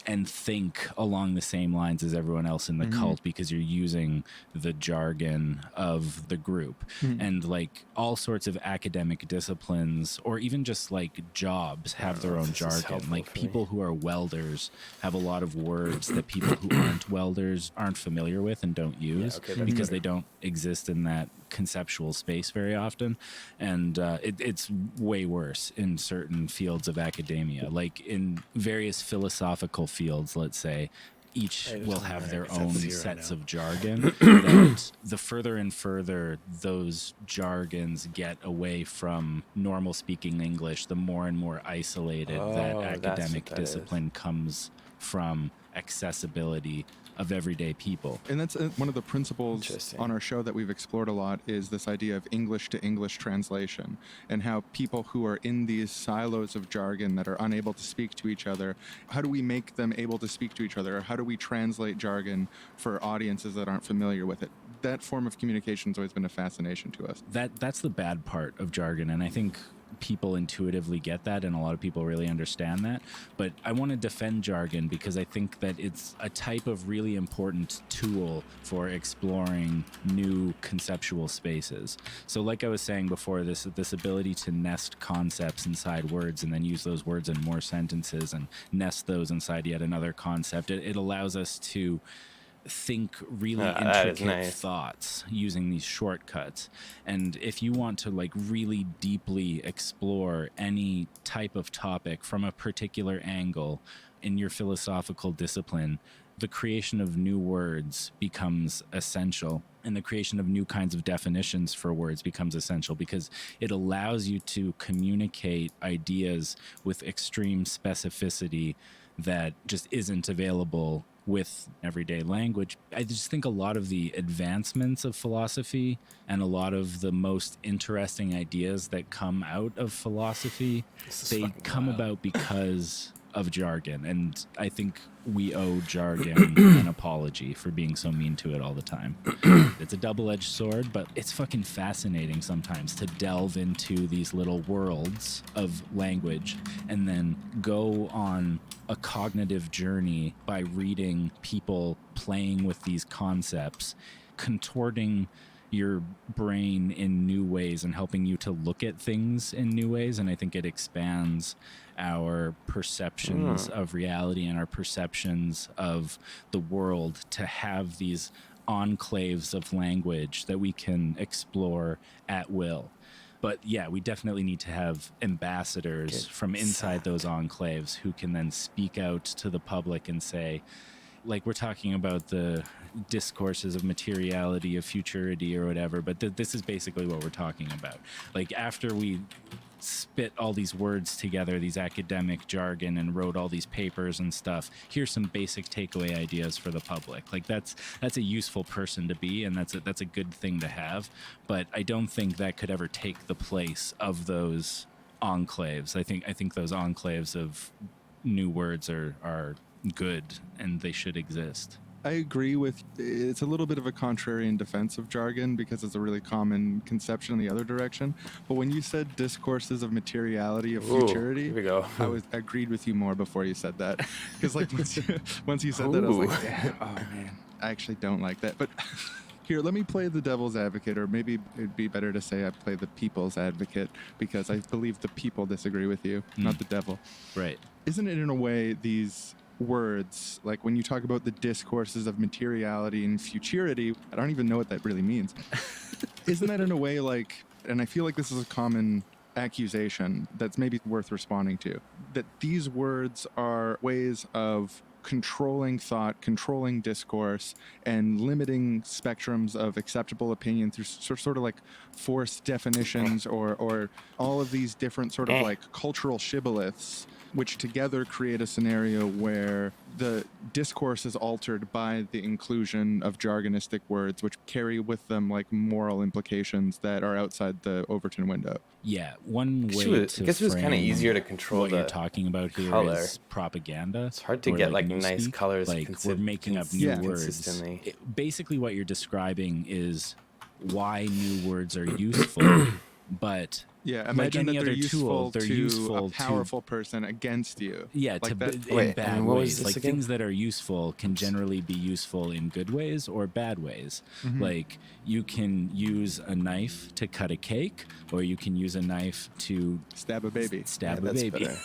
and think along the same lines as everyone else in the cult, because you're using the jargon of the group. And like all sorts of academic disciplines, or even just like jobs, have their own jargon. Like, people who are welders have a lot of words that people who aren't welders aren't familiar with and don't use, because they don't exist in that conceptual space very often. And it's way worse in certain fields of academia, like in various philosophical fields, let's say. Each will have their own sets of jargon. That the further and further those jargons get away from normal speaking English, the more and more isolated that academic discipline comes from accessibility of everyday people. And that's one of the principles on our show that we've explored a lot, is this idea of English to English translation, and how people who are in these silos of jargon that are unable to speak to each other, how do we make them able to speak to each other? Or how do we translate jargon for audiences that aren't familiar with it? That form of communication has always been a fascination to us. That's the bad part of jargon, and I think people intuitively get that, and a lot of people really understand that. But I want to defend jargon because I think that it's a type of really important tool for exploring new conceptual spaces. So like I was saying before, this ability to nest concepts inside words and then use those words in more sentences and nest those inside yet another concept, it allows us to think really intricate thoughts using these shortcuts. And if you want to like really deeply explore any type of topic from a particular angle in your philosophical discipline, the creation of new words becomes essential, and the creation of new kinds of definitions for words becomes essential, because it allows you to communicate ideas with extreme specificity that just isn't available with everyday language. I just think a lot of the advancements of philosophy and a lot of the most interesting ideas that come out of philosophy, This is they fucking come wild. about because of jargon. And I think we owe jargon an apology for being so mean to it all the time. It's a double-edged sword, but it's fucking fascinating sometimes to delve into these little worlds of language and then go on a cognitive journey by reading people playing with these concepts, contorting your brain in new ways and helping you to look at things in new ways. And I think it expands our perceptions of reality and our perceptions of the world to have these enclaves of language that we can explore at will. But yeah, we definitely need to have ambassadors from inside those enclaves who can then speak out to the public and say, like we're talking about the discourses of materiality, of futurity or whatever, but this is basically what we're talking about. Like after we spit all these words together, these academic jargon, and wrote all these papers and stuff, here's some basic takeaway ideas for the public. Like that's a useful person to be, and that's a good thing to have. But I don't think that could ever take the place of those enclaves. I think those enclaves of new words are good and they should exist. I agree with it's a little bit of a contrarian defense of jargon because it's a really common conception in the other direction. But when you said discourses of materiality, of futurity, here we go. I agreed with you more before you said that. Because like once you said that, I was like, Ooh. damn, oh man, I actually don't like that. But here, let me play the devil's advocate, or maybe it'd be better to say I play the people's advocate because I believe the people disagree with you, not the devil. Right. Isn't it in a way these words, like when you talk about the discourses of materiality and futurity, I don't even know what that really means. Isn't that in a way like, and I feel like this is a common accusation that's maybe worth responding to, that these words are ways of controlling thought, controlling discourse, and limiting spectrums of acceptable opinion through sort of like forced definitions or all of these different sort of like cultural shibboleths, which together create a scenario where the discourse is altered by the inclusion of jargonistic words, which carry with them like moral implications that are outside the Overton window. Yeah, one way to I guess it was kind of frame easier to control what the you're talking about here color. is propaganda. It's hard to or, get like newspeak. nice colors. Like we're making up new words. Consistently. Basically, what you're describing is why new words are useful, but Yeah, like imagine any that they're other useful tool, they're to useful a powerful person against you. Yeah, like that. in Wait, bad and what was ways. this Like again? things that are useful can generally be useful in good ways or bad ways. Like you can use a knife to cut a cake, or you can use a knife to Stab a baby. stab a that's baby. better.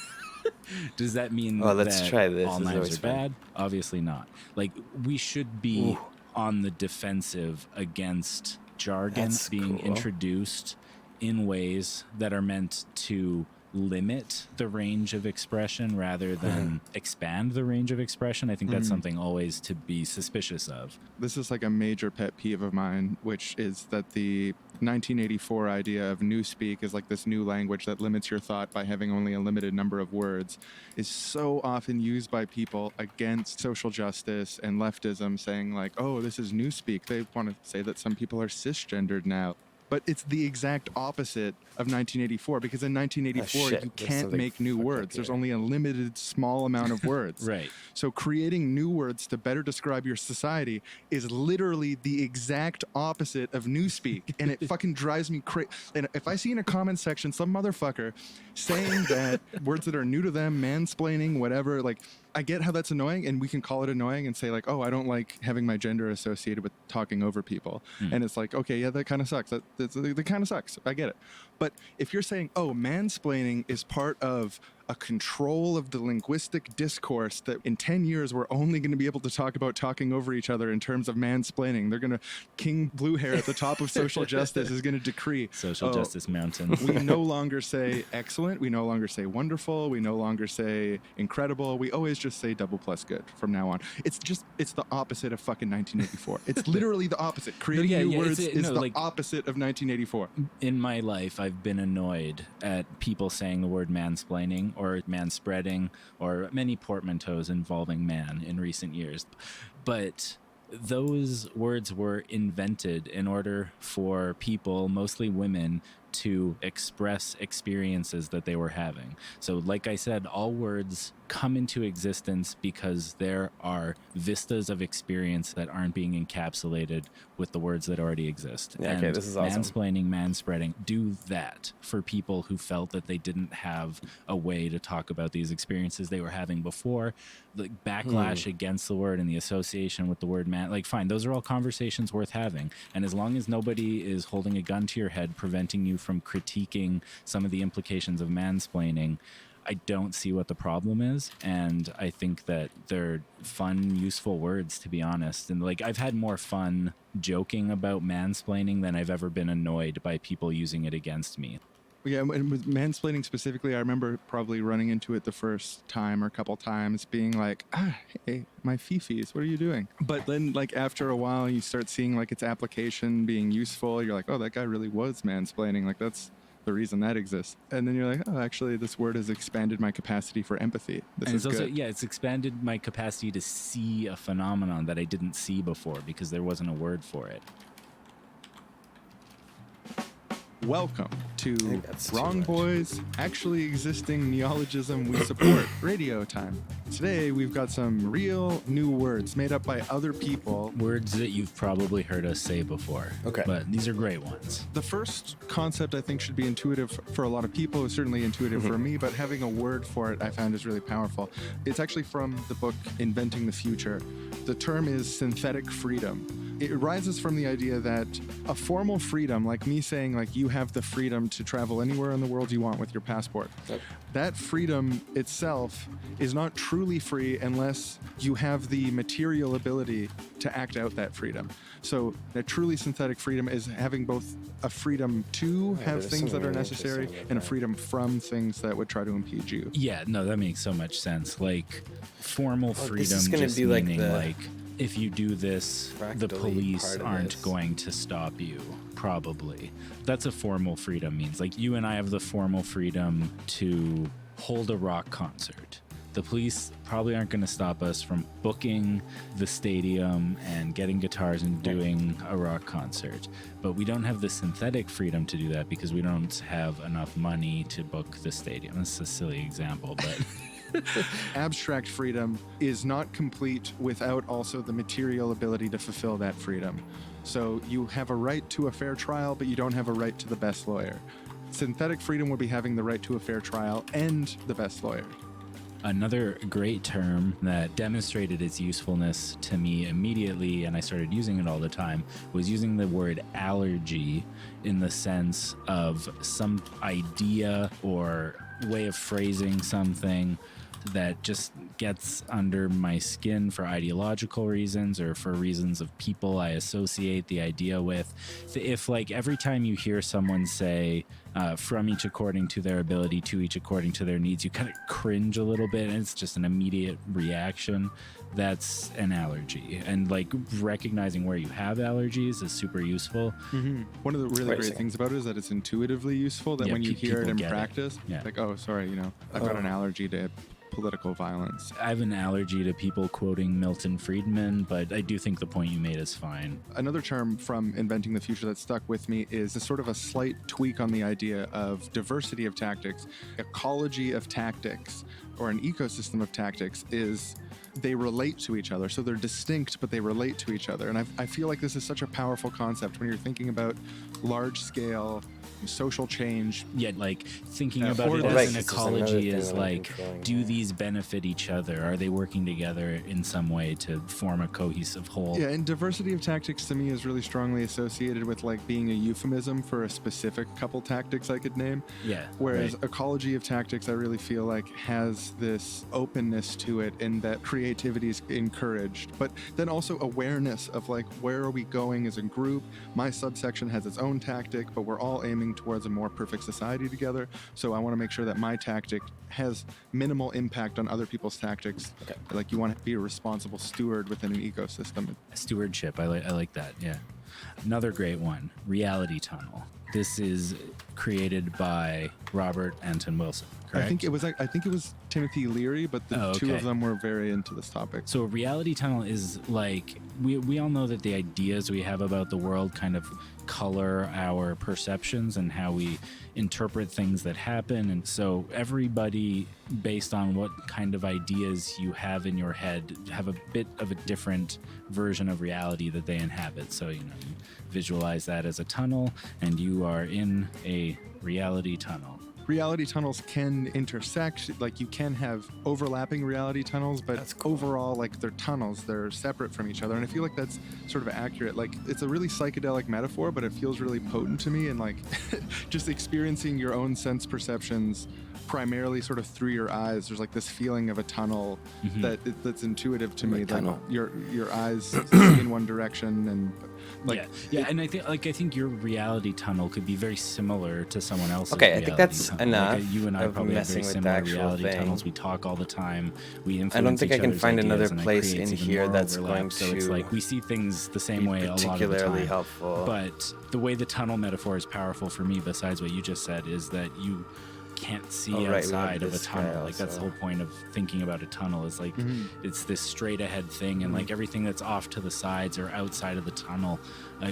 Does that mean Oh, let's that try this. all This is knives always are fun. bad? Obviously not. Like we should be on the defensive against jargon That's being cool. introduced in ways that are meant to limit the range of expression rather than expand the range of expression. I think that's something always to be suspicious of. This is like a major pet peeve of mine, which is that the 1984 idea of newspeak is like this new language that limits your thought by having only a limited number of words is so often used by people against social justice and leftism, saying like, oh, this is newspeak. They want to say that some people are cisgendered now. But it's the exact opposite of 1984, because in 1984, shit. you There's can't something make new fucked up words. There's here. only a limited small amount of words. Right. So creating new words to better describe your society is literally the exact opposite of newspeak. And it fucking drives me crazy. And if I see in a comment section some motherfucker saying that words that are new to them, mansplaining, whatever, like, I get how that's annoying, and we can call it annoying and say like, oh, I don't like having my gender associated with talking over people. And it's like, okay, yeah, that kind of sucks. That kind of sucks. I get it. But if you're saying, oh, mansplaining is part of a control of the linguistic discourse, that in 10 years we're only going to be able to talk about talking over each other in terms of mansplaining. They're going to, King Blue Hair at the top of social justice is going to decree, Social oh, justice mountain. we no longer say excellent. We no longer say wonderful. We no longer say incredible. We always just say double plus good from now on. It's the opposite of fucking 1984. It's literally the opposite. Creating new words is the opposite of 1984. In my life, I've been annoyed at people saying the word mansplaining or manspreading or many portmanteaus involving man in recent years. But those words were invented in order for people, mostly women, to express experiences that they were having. So like I said, all words come into existence because there are vistas of experience that aren't being encapsulated with the words that already exist. Yeah, okay, And this is awesome. mansplaining, manspreading do that for people who felt that they didn't have a way to talk about these experiences they were having before. Like backlash against the word and the association with the word man, like fine, those are all conversations worth having. And as long as nobody is holding a gun to your head preventing you from critiquing some of the implications of mansplaining, I don't see what the problem is. And I think that they're fun, useful words, to be honest. And like, I've had more fun joking about mansplaining than I've ever been annoyed by people using it against me. Yeah, and with mansplaining specifically, I remember probably running into it the first time or a couple times being like, hey, my fifis, what are you doing? But then like after a while, you start seeing like its application being useful. You're like, oh, that guy really was mansplaining. Like that's the reason that exists. And then you're like, oh, actually, this word has expanded my capacity for empathy. This And is it's also, good. yeah, it's expanded my capacity to see a phenomenon that I didn't see before because there wasn't a word for it. Welcome to think that's too Wrong much. Boys, actually existing neologism we support, radio time. Today, we've got some real new words made up by other people. Words that you've probably heard us say before. Okay. But these are great ones. The first concept I think should be intuitive for a lot of people. It's certainly intuitive for me, but having a word for it I found is really powerful. It's actually from the book Inventing the Future. The term is synthetic freedom. It arises from the idea that a formal freedom, like me saying like you have the freedom to travel anywhere in the world you want with your passport, that freedom itself is not truly free unless you have the material ability to act out that freedom. So a truly synthetic freedom is having both a freedom to have there's things that something are really necessary interesting about and a that. freedom from things that would try to impede you. Yeah, no, that makes so much sense. Like formal freedom is gonna just be like meaning the like if you do this, the practically police part of aren't this. going to stop you. Probably. That's a formal freedom means. Like you and I have the formal freedom to hold a rock concert. The police probably aren't going to stop us from booking the stadium and getting guitars and doing a rock concert. But we don't have the synthetic freedom to do that because we don't have enough money to book the stadium. That's a silly example, but Abstract freedom is not complete without also the material ability to fulfill that freedom. So you have a right to a fair trial, but you don't have a right to the best lawyer. Synthetic freedom would be having the right to a fair trial and the best lawyer. another great term that demonstrated its usefulness to me immediately, and I started using it all the time, was using the word allergy in the sense of some idea or way of phrasing something that just gets under my skin for ideological reasons or for reasons of people I associate the idea with. If like every time you hear someone say from each according to their ability, to each according to their needs, you kind of cringe a little bit and it's just an immediate reaction, that's an allergy. And like recognizing where you have allergies is super useful. One of the really Wait a great second. things about it is that it's intuitively useful, that Yeah, when you hear it people in get it. practice, Yeah. like, oh, sorry, I've got an allergy to political violence. I have an allergy to people quoting Milton Friedman, but I do think the point you made is fine. Another term from Inventing the Future that stuck with me is a sort of a slight tweak on the idea of diversity of tactics. Ecology of tactics, or an ecosystem of tactics, is they relate to each other. So they're distinct, but they relate to each other. And I feel like this is such a powerful concept when you're thinking about large-scale social change. Yet, like, thinking about or it the- as Right, an it's just another ecology thing is that I'm like, controlling, do yeah. these benefit each other? Are they working together in some way to form a cohesive whole? Yeah, and diversity of tactics to me is really strongly associated with like being a euphemism for a specific couple tactics I could name. Yeah, Whereas right. ecology of tactics, I really feel like has this openness to it in that creativity is encouraged, but then also awareness of like, where are we going as a group? My subsection has its own tactic, but we're all aiming towards a more perfect society together. So I want to make sure that my tactic has minimal impact on other people's tactics. Okay. Like you want to be a responsible steward within an ecosystem. Stewardship. I like that. Yeah. Another great one, reality tunnel. this is created by Robert Anton Wilson, correct? I think it was Timothy Leary, but the two okay. of them were very into this topic. So a reality tunnel is like, we all know that the ideas we have about the world kind of color our perceptions and how we interpret things that happen. And so everybody, based on what kind of ideas you have in your head, have a bit of a different version of reality that they inhabit. So, you visualize that as a tunnel, and you are in a reality tunnel. Reality tunnels can intersect, like you can have overlapping reality tunnels, but overall, like they're tunnels, they're separate from each other. And I feel like that's sort of accurate. Like it's a really psychedelic metaphor, but it feels really potent to me. And like just experiencing your own sense perceptions primarily sort of through your eyes. There's like this feeling of a tunnel that's intuitive to me. Tunnel. That your eyes see in one direction and like and I think your reality tunnel could be very similar to someone else's. Okay, I think that's tunnel. enough. Like, you and I of probably have messing very with the similar actual reality thing. tunnels. We talk all the time. We influence I don't think each I can other's find ideas, another and it place creates in even here more that's overlap. going So it's to like we see things the same be way a lot of the particularly time. helpful. But the way the tunnel metaphor is powerful for me, besides what you just said, is that you can't see Oh, right, we have outside of a this tunnel. guy Like that's the also. whole point of thinking about a tunnel is like it's this straight ahead thing, and like everything that's off to the sides or outside of the tunnel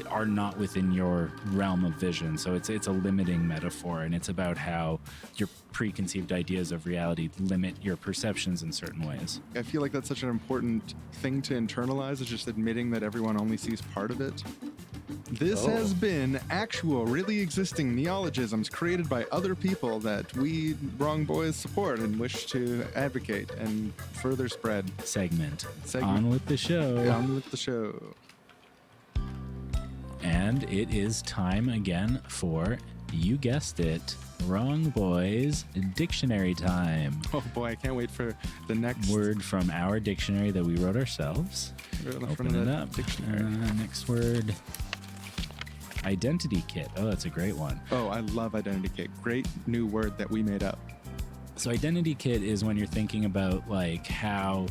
are not within your realm of vision. So it's a limiting metaphor, and it's about how your preconceived ideas of reality limit your perceptions in certain ways. I feel like that's such an important thing to internalize, is just admitting that everyone only sees part of it. This has been actual, really existing neologisms created by other people that we Wrong Boys support and wish to advocate and further spread. Segment. Segment. On with the show. On with the show. And it is time again for, you guessed it, Wrong Boys Dictionary time. Oh boy, I can't wait for the next Word from our dictionary that we wrote ourselves. Open it up. Dictionary. Next word. Identity kit. Oh, that's a great one. Oh, I love identity kit. Great new word that we made up. So identity kit is when you're thinking about like how,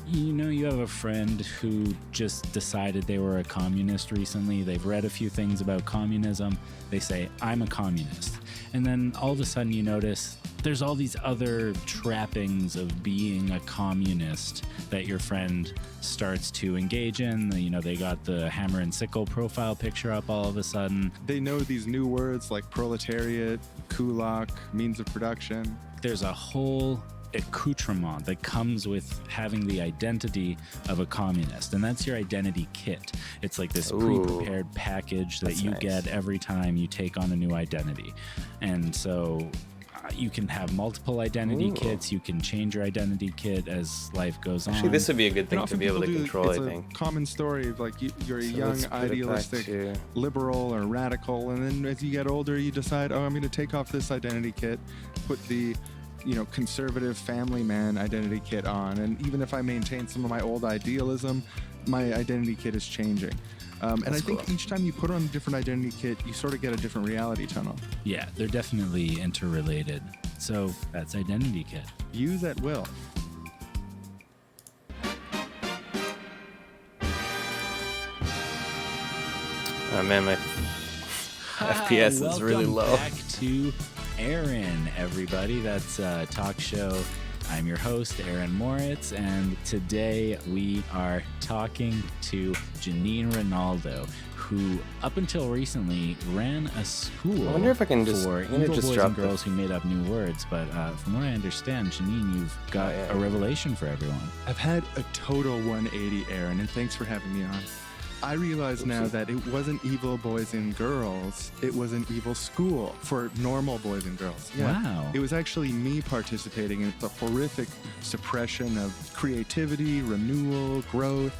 you have a friend who just decided they were a communist recently. They've read a few things about communism. They say, I'm a communist. And then all of a sudden you notice there's all these other trappings of being a communist that your friend starts to engage in. They got the hammer and sickle profile picture up all of a sudden. They know these new words like proletariat, kulak, means of production. There's a whole accoutrement that comes with having the identity of a communist, and that's your identity kit. It's like this pre-prepared package that you get every time you take on a new identity. And so you can have multiple identity kits. You can change your identity kit as life goes on. Actually, this would be a good thing to often be able to people do- control, I it's think. a common story of like you're a So young, let's put it back idealistic to- liberal or radical, and then as you get older, you decide, I'm going to take off this identity kit, put the conservative family man identity kit on, and even if I maintain some of my old idealism, my identity kit is changing. And I think each time you put on a different identity kit, you sort of get a different reality tunnel. Yeah, they're definitely interrelated. So that's identity kit. Use at will. Oh man, my FPS is really Welcome low. Back to Aaron, everybody. That's a talk show. I'm your host, Aaron Moritz, and today we are talking to Janine Ronaldo, who up until recently ran a school I wonder if I can just- for I'm gonna evil just boys drop and the- girls who made up new words. But from what I understand, Janine, you've got a revelation for everyone. I've had a total 180, Aaron, and thanks for having me on. I realize now that it wasn't evil boys and girls, it was an evil school for normal boys and girls. Wow. It was actually me participating in the horrific suppression of creativity, renewal, growth,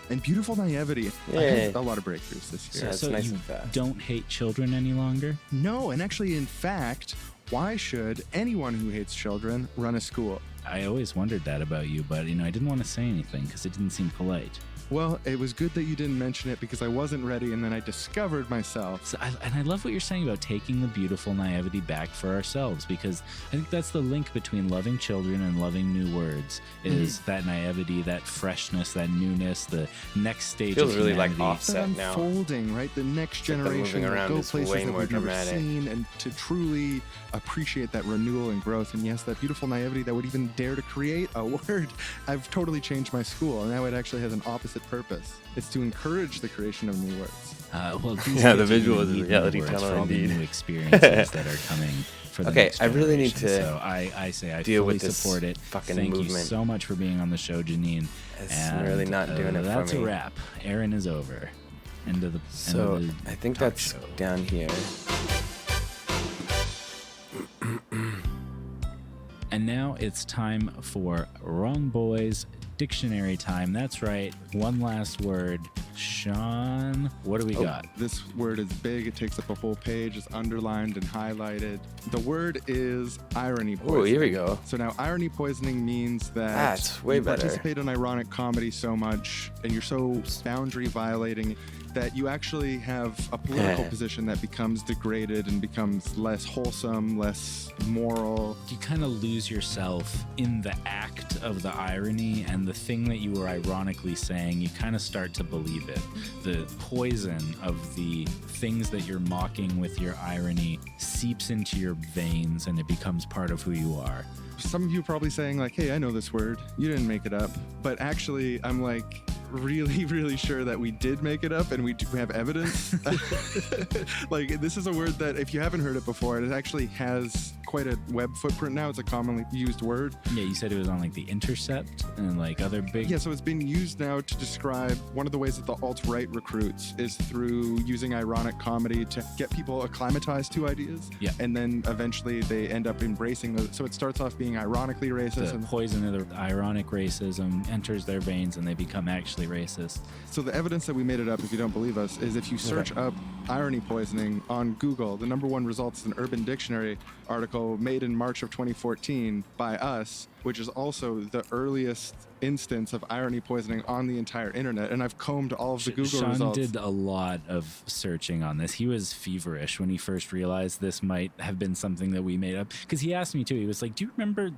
and beautiful naivety. I Yay. had a lot of breakthroughs this year. Yeah, it's so nice you and fast. don't hate children any longer? No, and actually, in fact, why should anyone who hates children run a school? I always wondered that about you, but I didn't want to say anything because it didn't seem polite. Well, it was good that you didn't mention it because I wasn't ready, and then I discovered myself. So I love what you're saying about taking the beautiful naivety back for ourselves, because I think that's the link between loving children and loving new words is that naivety, that freshness, that newness, the next stage Feels of really humanity. like offset That now. unfolding, right? The next like the generation moving will around go is places way that more we've never dramatic. seen, and to truly appreciate that renewal and growth. And yes, that beautiful naivety that would even dare to create a word. I've totally changed my school, and now it actually has an opposite purpose. It's to encourage the creation of new words. Well, these Yeah, the kids visual really is a need new reality words tunnel for all the indeed. new experiences that are coming for the Okay, next I really need generation. to So I say I deal fully with this support it. fucking Thank you movement. so much for being on the show, Janine. It's And, really not doing it for that's me. a wrap. Aaron is over. End of the So end of the I think talk that's show. down here. And now it's time for Wrong Boys Dictionary time. That's right. One last word. Sean, what do we got? This word is big. It takes up a whole page. It's underlined and highlighted. The word is irony poisoning. Oh, here we go. So now irony poisoning means that That's way you better. participate in ironic comedy so much and you're so boundary violating that you actually have a political position that becomes degraded and becomes less wholesome, less moral. You kind of lose yourself in the act of the irony, and the thing that you were ironically saying, you kind of start to believe it. The poison of the things that you're mocking with your irony seeps into your veins, and it becomes part of who you are. Some of you are probably saying like, hey, I know this word. You didn't make it up. But actually, I'm like really, really sure that we did make it up and we do have evidence. Like, this is a word that if you haven't heard it before, it actually has quite a web footprint now. It's a commonly used word. Yeah, you said it was on like The Intercept and like other big... Yeah, so it's been used now to describe one of the ways that the alt-right recruits is through using ironic comedy to get people acclimatized to ideas. Yeah. And then eventually they end up embracing those. So it starts off being ironically racist. The And poison of the ironic racism enters their veins and they become actually racist. so the evidence that we made it up, if you don't believe us, is if you search up irony poisoning on Google, the number one result is an Urban Dictionary article made in March of 2014 by us, which is also the earliest instance of irony poisoning on the entire internet. And I've combed all of the Google Sean results. did a lot of searching on this. He was feverish when he first realized this might have been something that we made up. Because he asked me too. He was like, "Do you remember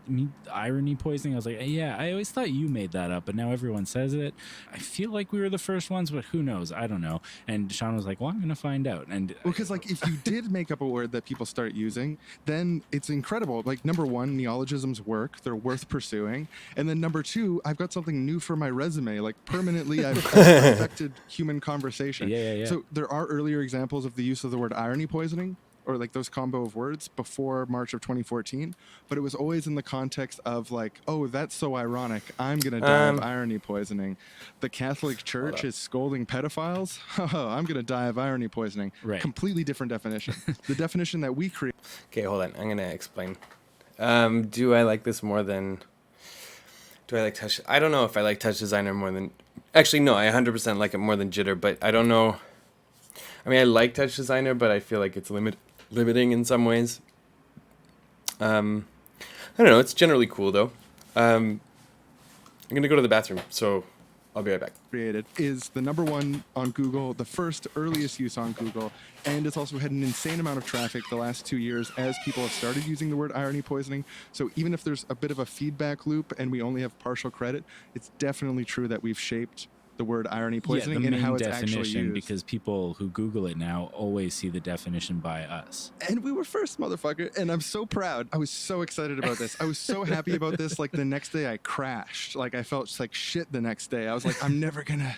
irony poisoning?" I was like, "Yeah, I always thought you made that up, but now everyone says it. I feel like we were the first ones, but who knows? I don't know." And Sean was like, "Well, I'm going to find out." And Because like if you did make up a word that people start using, then it's incredible. Like number one, neologisms work. They're worth pursuing. And then number two, I've got something new for my resume. Like permanently I've affected human conversation. Yeah. So there are earlier examples of the use of the word irony poisoning, or like those combo of words before March of 2014, but it was always in the context of like, oh, that's so ironic. I'm going to die of irony poisoning. The Catholic Church is scolding pedophiles. I'm going to die of irony poisoning. Right. Completely different definition. The definition that we create. Okay, hold on. I'm gonna explain. Do I like this more than? Do I like Touch? I don't know if I like TouchDesigner more than. Actually, no. I 100% like it more than Jitter, but I don't know. I mean, I like TouchDesigner, but I feel like it's limiting in some ways. I don't know. It's generally cool though. I'm gonna go to the bathroom, so I'll be right back. Created is the number one on Google, the first earliest use on Google, and it's also had an insane amount of traffic the last 2 years as people have started using the word irony poisoning. So even if there's a bit of a feedback loop and we only have partial credit, it's definitely true that we've shaped the word irony poisoning the and main how it's actually definition, used. because people who Google it now always see the definition by us. And we were first, motherfucker. And I'm so proud. I was so excited about this. I was so happy about this. Like the next day I crashed. Like I felt just like shit the next day. I was like, I'm never gonna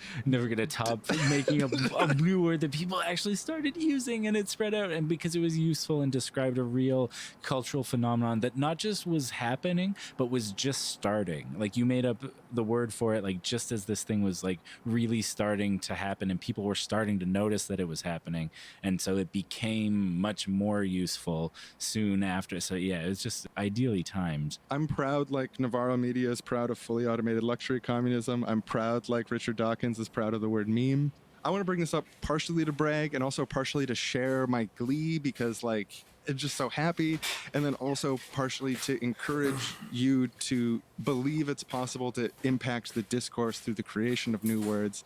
top making a new word that people actually started using, and it spread out, and because it was useful and described a real cultural phenomenon that not just was happening but was just starting. Like you made up the word for it like just as this thing was like really starting to happen and people were starting to notice that it was happening, and so it became much more useful soon after. So yeah, it's just ideally timed. I'm proud like Navarro Media is proud of fully automated luxury communism. I'm proud like Richard Dawkins is proud of the word meme. I want to bring this up partially to brag and also partially to share my glee because like just so happy, and then also partially to encourage you to believe it's possible to impact the discourse through the creation of new words.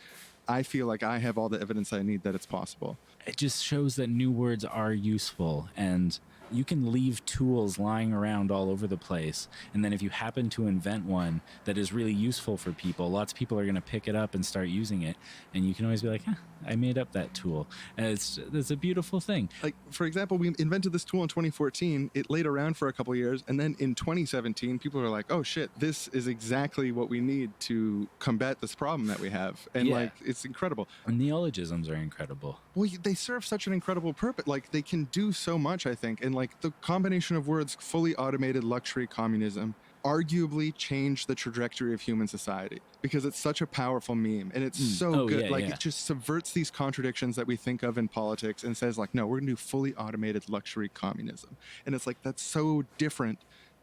I feel like I have all the evidence I need that it's possible. It just shows that new words are useful, and you can leave tools lying around all over the place. And then if you happen to invent one that is really useful for people, lots of people are going to pick it up and start using it. And you can always be like, I made up that tool. And it's a beautiful thing. Like, for example, we invented this tool in 2014. It laid around for a couple years. And then in 2017, people were like, oh, shit, this is exactly what we need to combat this problem that we have. And, like, it's incredible. Neologisms are incredible. Well, they serve such an incredible purpose. Like, they can do so much, I think. And, like, the combination of words, fully automated luxury communism, arguably changed the trajectory of human society because it's such a powerful meme and it's so good. It just subverts these contradictions that we think of in politics and says, like, no, we're gonna do fully automated luxury communism. And it's like, that's so different.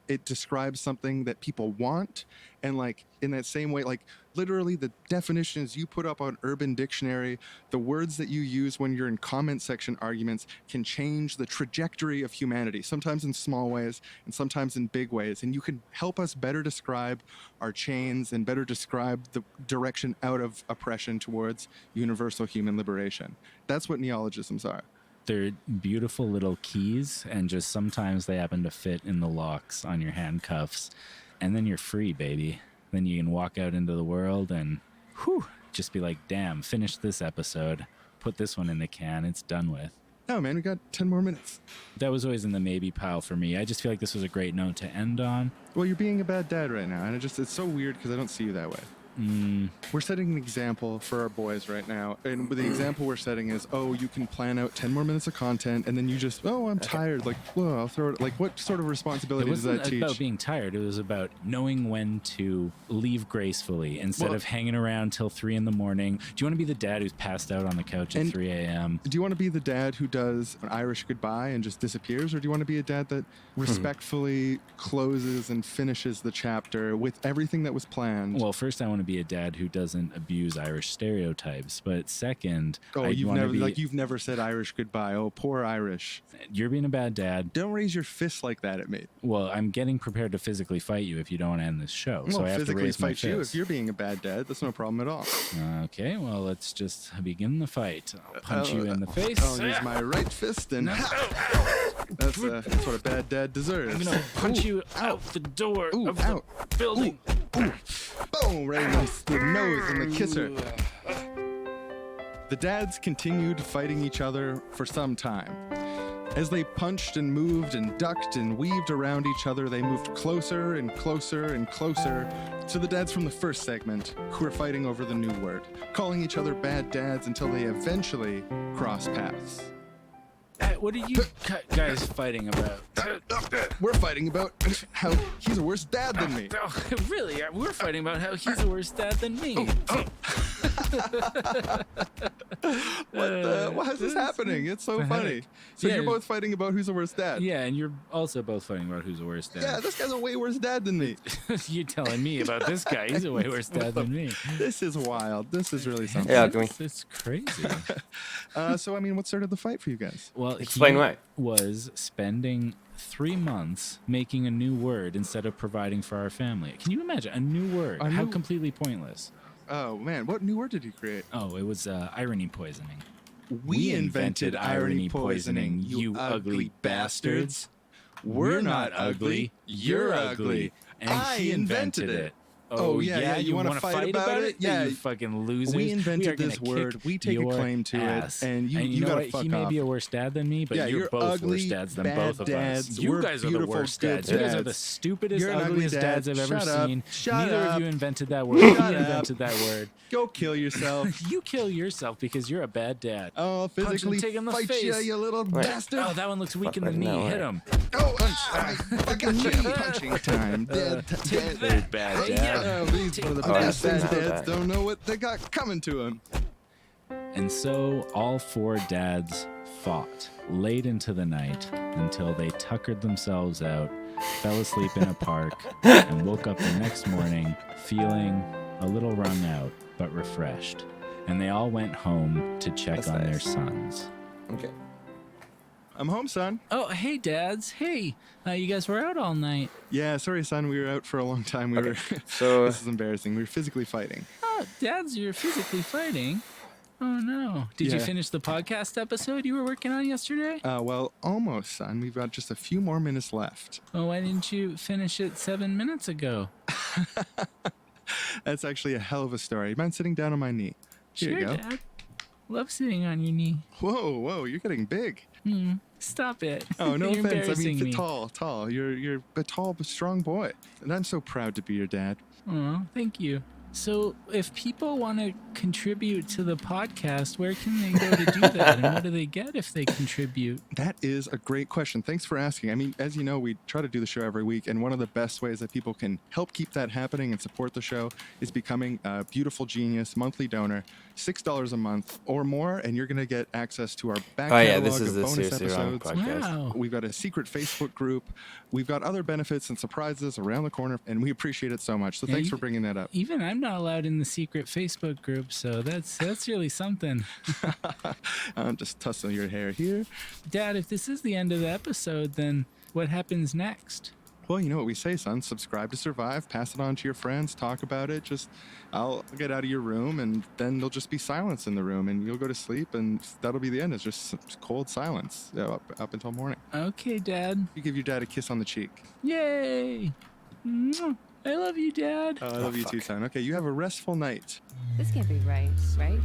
It describes something that people want, and like in that same way, like literally the definitions you put up on Urban Dictionary, the words that you use when you're in comment section arguments can change the trajectory of humanity, sometimes in small ways and sometimes in big ways. And you can help us better describe our chains and better describe the direction out of oppression towards universal human liberation. That's what neologisms are. They're beautiful little keys, and just sometimes they happen to fit in the locks on your handcuffs, and then you're free, baby. Then you can walk out into the world and just be like, damn, finish this episode, put this one in the can, it's done with. No, man, we got 10 more minutes. That was always in the maybe pile for me. I just feel like this was a great note to end on. Well, you're being a bad dad right now, and it's so weird because I don't see you that way. We're setting an example for our boys right now, and the example we're setting is, oh, you can plan out 10 more minutes of content, and then you just, oh, I'm tired, like, well, I'll throw it. Like, what sort of responsibility does that teach? It wasn't about being tired. It was about knowing when to leave gracefully instead of hanging around till 3 a.m. Do you want to be the dad who's passed out on the couch at 3 a.m.? Do you want to be the dad who does an Irish goodbye and just disappears, or do you want to be a dad that respectfully closes and finishes the chapter with everything that was planned? Well, first, I want to be a dad who doesn't abuse Irish stereotypes, but second, you've never said Irish goodbye. Oh, poor Irish. You're being a bad dad. Don't raise your fist like that at me. Well, I'm getting prepared to physically fight you if you don't want to end this show. Well, so I have to raise my fist. You fist. if you're being a bad dad. That's no problem at all. Okay, well, let's just begin the fight. I'll punch you in the face. I'll use my right fist and that's what a bad dad deserves. I'm gonna punch you out the door of the building. Boom! Right in the nose and the kisser. The dads continued fighting each other for some time. As they punched and moved and ducked and weaved around each other, they moved closer and closer and closer to the dads from the first segment who were fighting over the new word, calling each other bad dads until they eventually crossed paths. What are you guys fighting about? We're fighting about how he's a worse dad than me. Really? We're fighting about how he's a worse dad than me. Why is this happening? It's so funny. So you're both fighting about who's a worse dad. Yeah, and you're also both fighting about who's a worse dad. Yeah, this guy's a way worse dad than me. You're telling me about this guy. He's a way worse dad than me. This is wild. This is really something. Yeah, can we? It's crazy. So, I mean, what started the fight for you guys? Well, Explain he why. was spending 3 months making a new word instead of providing for our family. Can you imagine a new word? How completely pointless. Oh, man. What new word did you create? Oh, it was irony poisoning. We invented irony poisoning, you ugly bastards. We're not ugly. You're ugly. And he invented it. Oh, yeah, you want to fight about it? Yeah, you fucking losers. We invented this word. We take a claim to it, and you gotta fuck off. He may be a worse dad than me, but you're both ugly, worse dads than bad both of dads. us. You guys are the worst dads. You guys are the stupidest, ugliest dads I've ever seen. Neither of you invented that word. He invented that word. Go kill yourself. You kill yourself because you're a bad dad. Oh, physically fight you little bastard. Oh, that one looks weak in the knee. Hit him. Oh, fucking punching time. Dead. Bad dad. These are the best dads don't know what they got coming to them. And so all 4 dads fought late into the night until they tuckered themselves out, fell asleep in a park, and woke up the next morning feeling a little wrung out, but refreshed. And they all went home to check on their sons. Okay. I'm home, son. Oh, hey, dads. Hey, you guys were out all night. Yeah, sorry, son. We were out for a long time. We were. So This is embarrassing. We were physically fighting. Oh, dads, you're physically fighting. Oh, no. Did you Yeah. finish the podcast episode you were working on yesterday? Well, almost, son. We've got just a few more minutes left. Oh, why didn't you finish it 7 minutes ago? That's actually a hell of a story. You mind sitting down on my knee? Here Sure, you go. Dad. Love sitting on your knee. Whoa, you're getting big. Stop it. Oh, no You're offense. I embarrassing mean, me. tall. You're a tall but strong boy, and I'm so proud to be your dad. Oh, thank you. So, if people want to contribute to the podcast, where can they go to do that? And what do they get if they contribute? That is a great question. Thanks for asking. I mean, as you know, we try to do the show every week, and one of the best ways that people can help keep that happening and support the show is becoming a Beautiful Genius monthly donor, $6 a month or more, and you're going to get access to our back Oh, yeah, catalog this is of the bonus Seriously Wrong episodes. podcast. Wow. We've got a secret Facebook group. We've got other benefits and surprises around the corner, and we appreciate it so much. So Yeah, thanks you- for bringing that up. Even I'm not allowed in the secret Facebook group, so that's really something. Just tussle your hair here. Dad, if this is the end of the episode, then what happens next? Well, you know what we say, son. Subscribe to survive. Pass it on to your friends. Talk about it. I'll get out of your room, and then there'll just be silence in the room, and you'll go to sleep, and that'll be the end. It's just cold silence up until morning. Okay, Dad. You give your dad a kiss on the cheek. Yay! Mwah. I love you, Dad. I love you too, son. Okay, you have a restful night. This can't be right, right?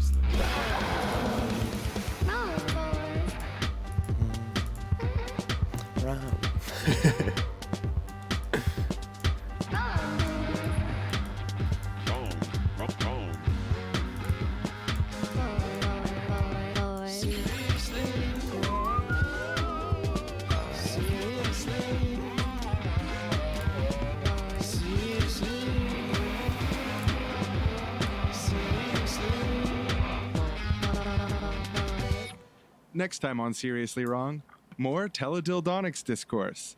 Next time on Seriously Wrong, more teledildonics discourse.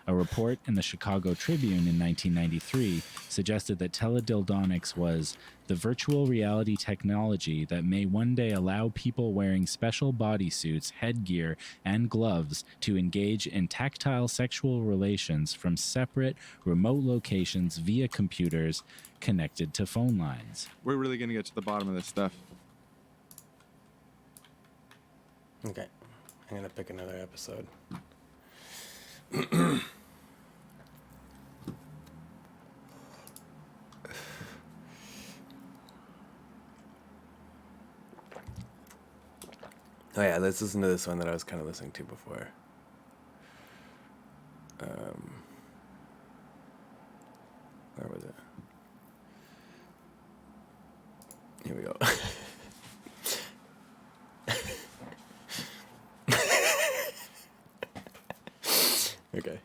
A report in the Chicago Tribune in 1993 suggested that teledildonics was the virtual reality technology that may one day allow people wearing special bodysuits, headgear, and gloves to engage in tactile sexual relations from separate, remote locations via computers connected to phone lines. We're really going to get to the bottom of this stuff. Okay, I'm gonna pick another episode. Oh yeah, let's listen to this one that I was kind of listening to before. Where was it? Here we go. Okay.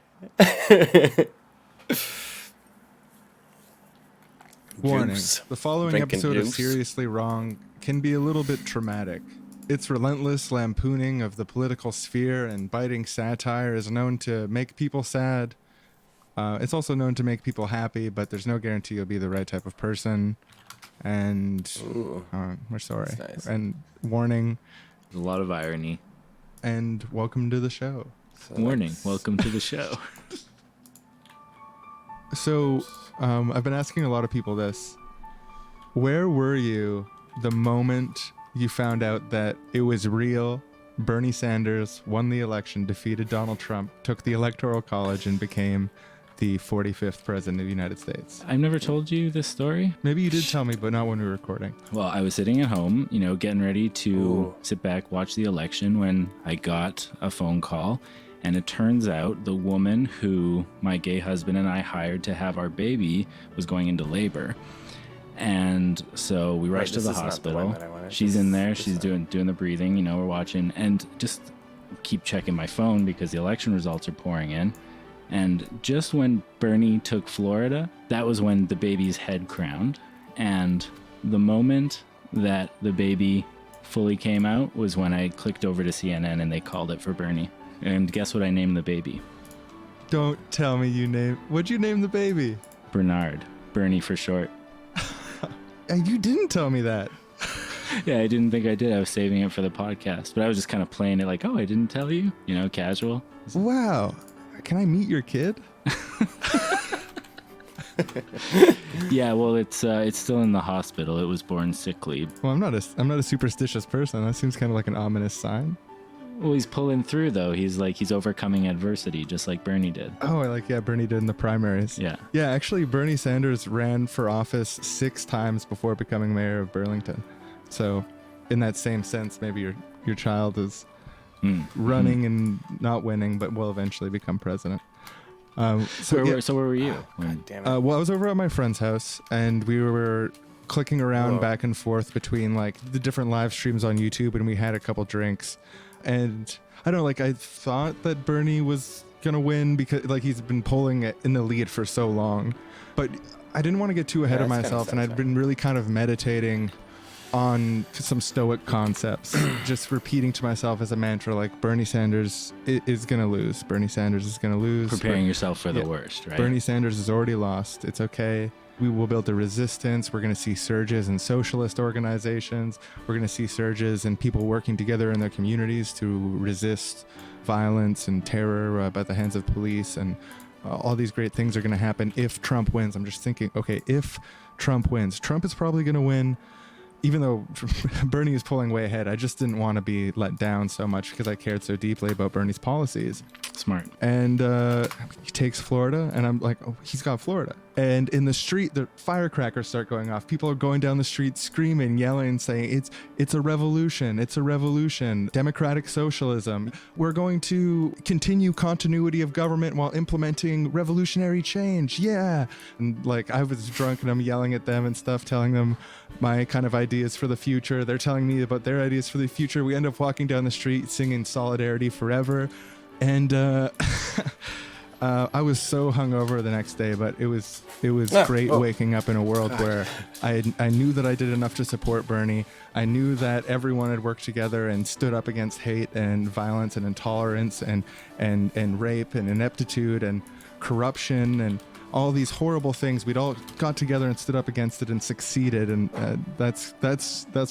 Warning. Juice. The following Drinking episode of juice. Seriously Wrong can be a little bit traumatic. Its relentless lampooning of the political sphere and biting satire is known to make people sad. It's also known to make people happy, but there's no guarantee you'll be the right type of person. And Ooh. we're sorry. That's nice. And warning, There's a lot of irony. and welcome to the show. So Warning, let's- welcome to the show. So, I've been asking a lot of people this. Where were you the moment you found out that it was real? Bernie Sanders won the election, defeated Donald Trump, took the Electoral College, and became the 45th president of the United States. I've never told you this story. Maybe you did tell me, but not when we were recording. Well, I was sitting at home, getting ready to Ooh. sit back, watch the election when I got a phone call. And it turns out the woman who my gay husband and I hired to have our baby was going into labor. And so we rushed to this the is not the hospital. one that I wanted. She's This- in there. this She's one. doing the breathing. We're watching and just keep checking my phone because the election results are pouring in. And just when Bernie took Florida, that was when the baby's head crowned. And the moment that the baby fully came out was when I clicked over to CNN and they called it for Bernie. And guess what I named the baby? Don't tell me what'd you name the baby? Bernard. Bernie for short. You didn't tell me that. Yeah, I didn't think I did. I was saving it for the podcast, but I was just kind of playing it like, oh, I didn't tell you, casual. Wow. Can I meet your kid? Yeah, well, it's still in the hospital. It was born sickly. Well, I'm not a superstitious person. That seems kind of like an ominous sign. Well, he's pulling through though. He's overcoming adversity, just like Bernie did. Oh, Bernie did in the primaries. Yeah. Yeah, actually, Bernie Sanders ran for office 6 times before becoming mayor of Burlington. So, in that same sense, maybe your child is running and not winning, but will eventually become president. So where were you? Damn it. Well, I was over at my friend's house, and we were clicking around Whoa. back and forth between like the different live streams on YouTube, and we had a couple drinks. And I don't know, I thought that Bernie was gonna win because he's been pulling it in the lead for so long, but I didn't want to get too ahead of that's kinda myself, and I'd satisfying. been really kind of meditating on some stoic concepts, just repeating to myself as a mantra, like Bernie Sanders is gonna lose. Bernie Sanders is gonna lose. Preparing yourself for the Yeah. worst, right? Bernie Sanders has already lost. It's okay. We will build a resistance. We're going to see surges in socialist organizations. We're going to see surges in people working together in their communities to resist violence and terror by the hands of police. And all these great things are going to happen if Trump wins. I'm just thinking, okay, if Trump wins, Trump is probably going to win. Even though Bernie is pulling way ahead, I just didn't want to be let down so much because I cared so deeply about Bernie's policies. Smart. And he takes Florida, and I'm like, oh, he's got Florida. And in the street, the firecrackers start going off. People are going down the street screaming, yelling, saying, it's a revolution. It's a revolution. Democratic socialism. We're going to continue continuity of government while implementing revolutionary change. Yeah. And I was drunk and I'm yelling at them and stuff, telling them my kind of ideas for the future. They're telling me about their ideas for the future. We end up walking down the street singing Solidarity Forever. And I was so hungover the next day, but it was great waking up in a world where I knew that I did enough to support Bernie. I knew that everyone had worked together and stood up against hate and violence and intolerance and rape and ineptitude and corruption and all these horrible things. We'd all got together and stood up against it and succeeded, and that's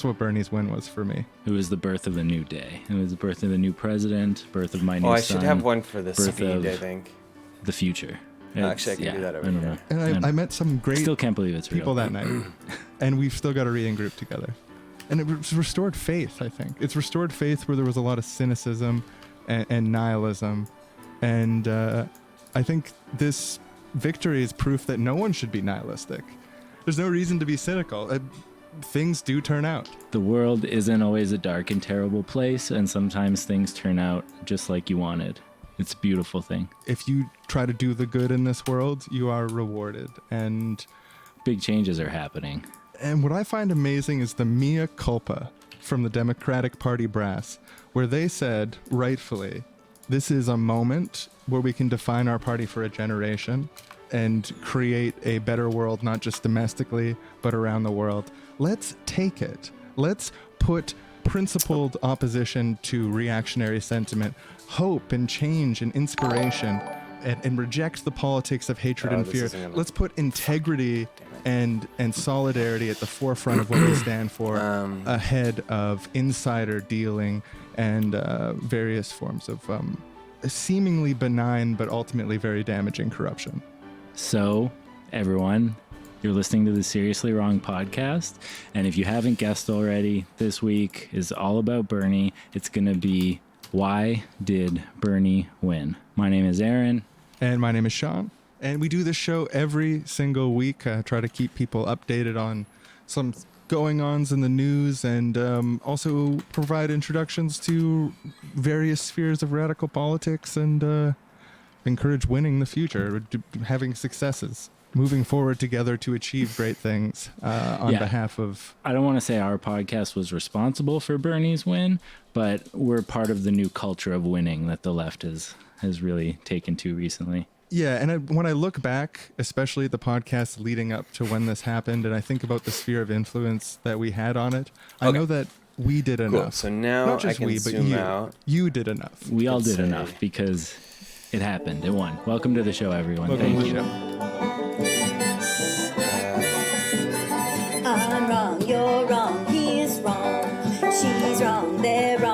what Bernie's win was for me. It was the birth of the new day. It was the birth of the new president, birth of my new son. I should have one for the birth speed, of I think. the future. Actually, I can do that over here. And I met some great Still can't believe it's real. people that night, and we've still got a reading group together. And it restored faith, I think. It's restored faith where there was a lot of cynicism and nihilism. And I think this victory is proof that no one should be nihilistic. There's no reason to be cynical. Things do turn out. The world isn't always a dark and terrible place, and sometimes things turn out just like you wanted. It's a beautiful thing. If you try to do the good in this world, you are rewarded. And Big changes are happening. what I find amazing is the mea culpa from the Democratic Party brass, where they said, rightfully, this is a moment where we can define our party for a generation and create a better world, not just domestically, but around the world. Let's take it. Let's put principled opposition to reactionary sentiment, hope and change and inspiration, and reject the politics of hatred and this fear. isn't gonna- Let's put integrity and solidarity at the forefront of what we stand for, ahead of insider dealing and various forms of seemingly benign but ultimately very damaging corruption. So, everyone, you're listening to the Seriously Wrong podcast. And if you haven't guessed already, this week is all about Bernie. It's going to be, why did Bernie win? My name is Aaron. And my name is Sean. And we do this show every single week. Try to keep people updated on some going-ons in the news, and also provide introductions to various spheres of radical politics, and encourage winning the future, having successes, moving forward together to achieve great things on behalf of... I don't want to say our podcast was responsible for Bernie's win, but we're part of the new culture of winning that the left has really taken to recently. Yeah, and when I look back, especially at the podcast leading up to when this happened, and I think about the sphere of influence that we had on it, I know that we did enough. Cool. So now Not just I can we, but zoom you. out. You did enough. We all did say- enough because it happened. It won. Welcome to the show, everyone. Welcome Thank to you. the show. I'm wrong, you're wrong, he is wrong.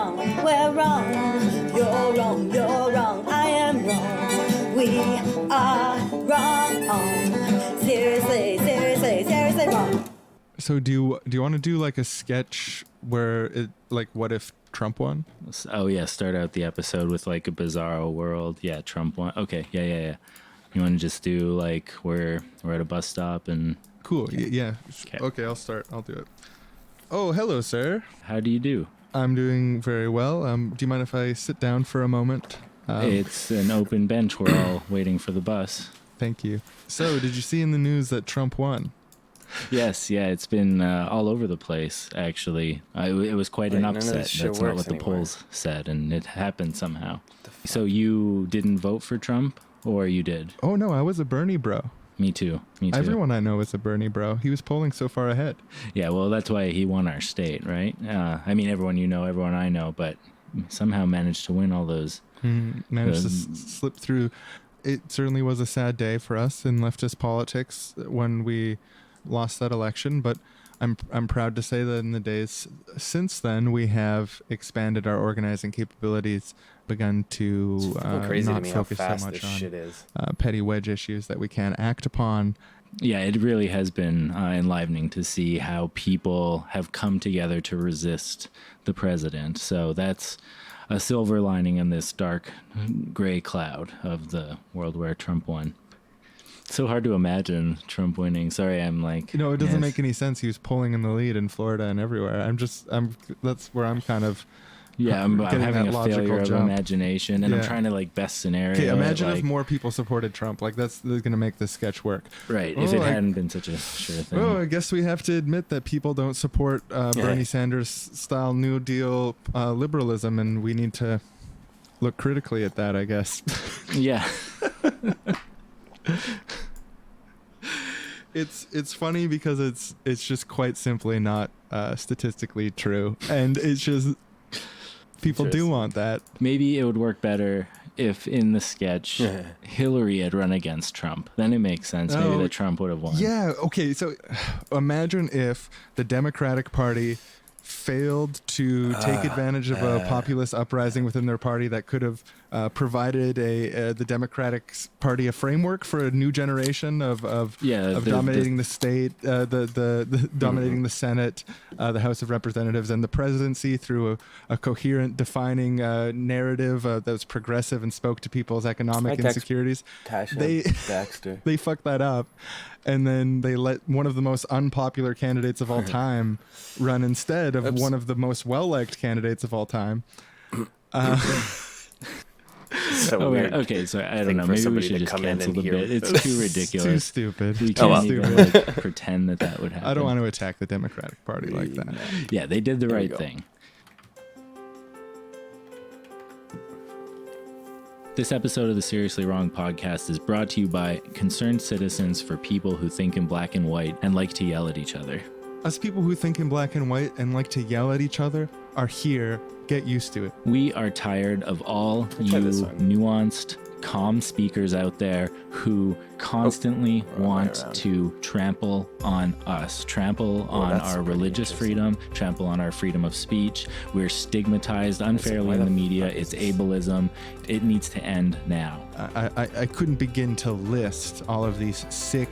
wrong, we're wrong. You're wrong, you're wrong, I am wrong. We are wrong. Seriously, seriously, seriously wrong. So do you want to do like a sketch where it like what if Trump won? Oh yeah, start out the episode with like a bizarro world. Yeah, Trump won. Okay, yeah. You want to just do like we're at a bus stop and Cool. Okay. Yeah. Okay, I'll start. I'll do it. Oh, hello, sir. how do you do? I'm doing very well. Do you mind if I sit down for a moment? It's an open bench. We're all waiting for the bus. Thank you. So, did you see in the news that Trump won? Yes, yeah, it's been all over the place, actually. It was quite an Like, none of upset. this shit That's not works what the anymore. polls said, and it happened somehow. So you didn't vote for Trump, or you did? Oh no, I was a Bernie bro. Me too. Everyone I know is a Bernie bro. He was polling so far ahead. Yeah, well, that's why he won our state, right? I mean, everyone you know, everyone I know, but somehow managed to win all those. Managed to slip through. It certainly was a sad day for us in leftist politics when we lost that election, but I'm proud to say that in the days since then we have expanded our organizing capabilities, begun to It's fucking crazy to not me how focus so fast much this on shit is. petty wedge issues that we can act upon. Yeah, it really has been enlivening to see how people have come together to resist the president. So that's a silver lining in this dark gray cloud of the world where Trump won. It's so hard to imagine Trump winning. Sorry, I'm like... You know, it doesn't yes. make any sense. He was polling in the lead in Florida and everywhere. That's where I'm kind of... Yeah, I'm getting having that a failure logical of jump. imagination, and I'm Yeah. trying to like best scenario. Okay, imagine it, if more people supported Trump. Like, that's going to make this sketch work. Right, Oh, if it like- hadn't been such a sure thing. Oh, I guess we have to admit that people don't support Bernie Sanders style New Deal liberalism, and we need to look critically at that, I guess. Yeah. It's funny because it's just quite simply not statistically true, and it's just people do want that. Maybe it would work better if in the sketch Hillary had run against Trump. Then it makes sense. Maybe that Trump would have won. Yeah. Okay. So imagine if the Democratic Party failed to take advantage of a populist uprising within their party that could have provided the Democratic Party a framework for a new generation of dominating the state, the dominating the Senate, the House of Representatives, and the presidency through a coherent, defining narrative that was progressive and spoke to people's economic insecurities. They fucked that up. And then they let one of the most unpopular candidates of all time run instead of one of the most well-liked candidates of all time. So weird. Okay, so I don't thing know. for Maybe we somebody should to just come in cancel and the hear. bit. It's too ridiculous. Too stupid. We Too can't even stupid. like, pretend that would happen. I don't want to attack the Democratic Party like that. Yeah, they did the we right go. thing. This episode of the Seriously Wrong podcast is brought to you by Concerned Citizens for people who think in black and white and like to yell at each other. Us people who think in black and white and like to yell at each other are here. Get used to it. We are tired of all you try this one. nuanced, calm speakers out there who constantly wrong way want around. to trample on us, trample on that's our pretty religious interesting. freedom, trample on our freedom of speech. We're stigmatized unfairly why in the the media. fuck is It's this? ableism. It needs to end now. I couldn't begin to list all of these sick,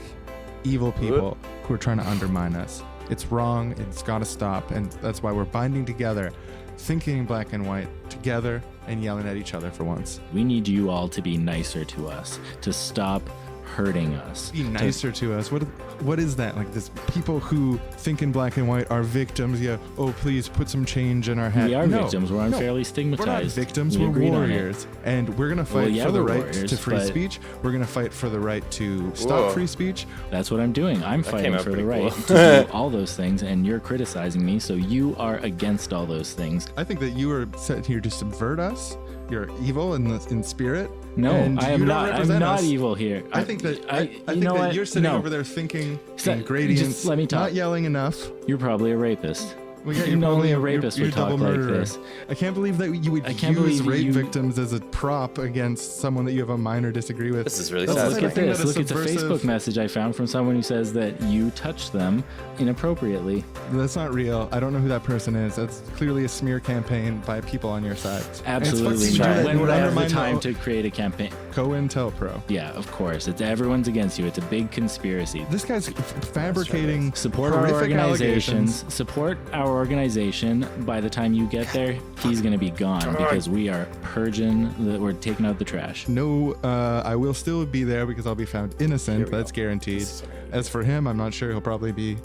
evil people who are trying to undermine us. It's wrong. It's got to stop. And that's why we're binding together, thinking in black and white together and yelling at each other for once. We need you all to be nicer to us, to stop hurting us. Be nicer to us. What is that? Like this people who think in black and white are victims. Yeah. Oh, please put some change in our hat. We are No, victims. We're unfairly no. stigmatized. We're not victims. We We're agreed on it. warriors. And we're going to fight yeah, for the we're right warriors, to free but- speech. We're going to fight for the right to stop Whoa. free speech. That's what I'm doing. I'm fighting came out for the pretty right cool. to do all those things, and you're criticizing me, so you are against all those things. I think that you are set here to subvert us. You're evil in spirit. No, and I you am don't not. I'm represent not us. evil here. I think that I you think know that what? you're sitting No. over there thinking So- in gradients, just let me talk. not yelling enough. You're probably a rapist. Well, yeah, And you're only probably a rapist you're would talk double like murderer. this. I can't believe that you would I can't use believe rape you- victims as a prop against someone that you have a minor disagree with. This is really That's sad. the Look type at of thing this. that is Look, it's a subversive. Facebook message I found from someone who says that you touched them inappropriately. That's not real. I don't know who that person is. That's clearly a smear campaign by people on your side. Absolutely. And it's fucking- When would I have the undermine time to create a campaign? COINTELPRO. Yeah, of course. It's everyone's against you. It's a big conspiracy. This guy's fabricating Support our horrific organizations. allegations. Support our organization. By the time you get there, he's going to be gone because we are we're taking out the trash. No, I will still be there because I'll be found innocent. That's guaranteed. As for him, I'm not sure. He'll probably be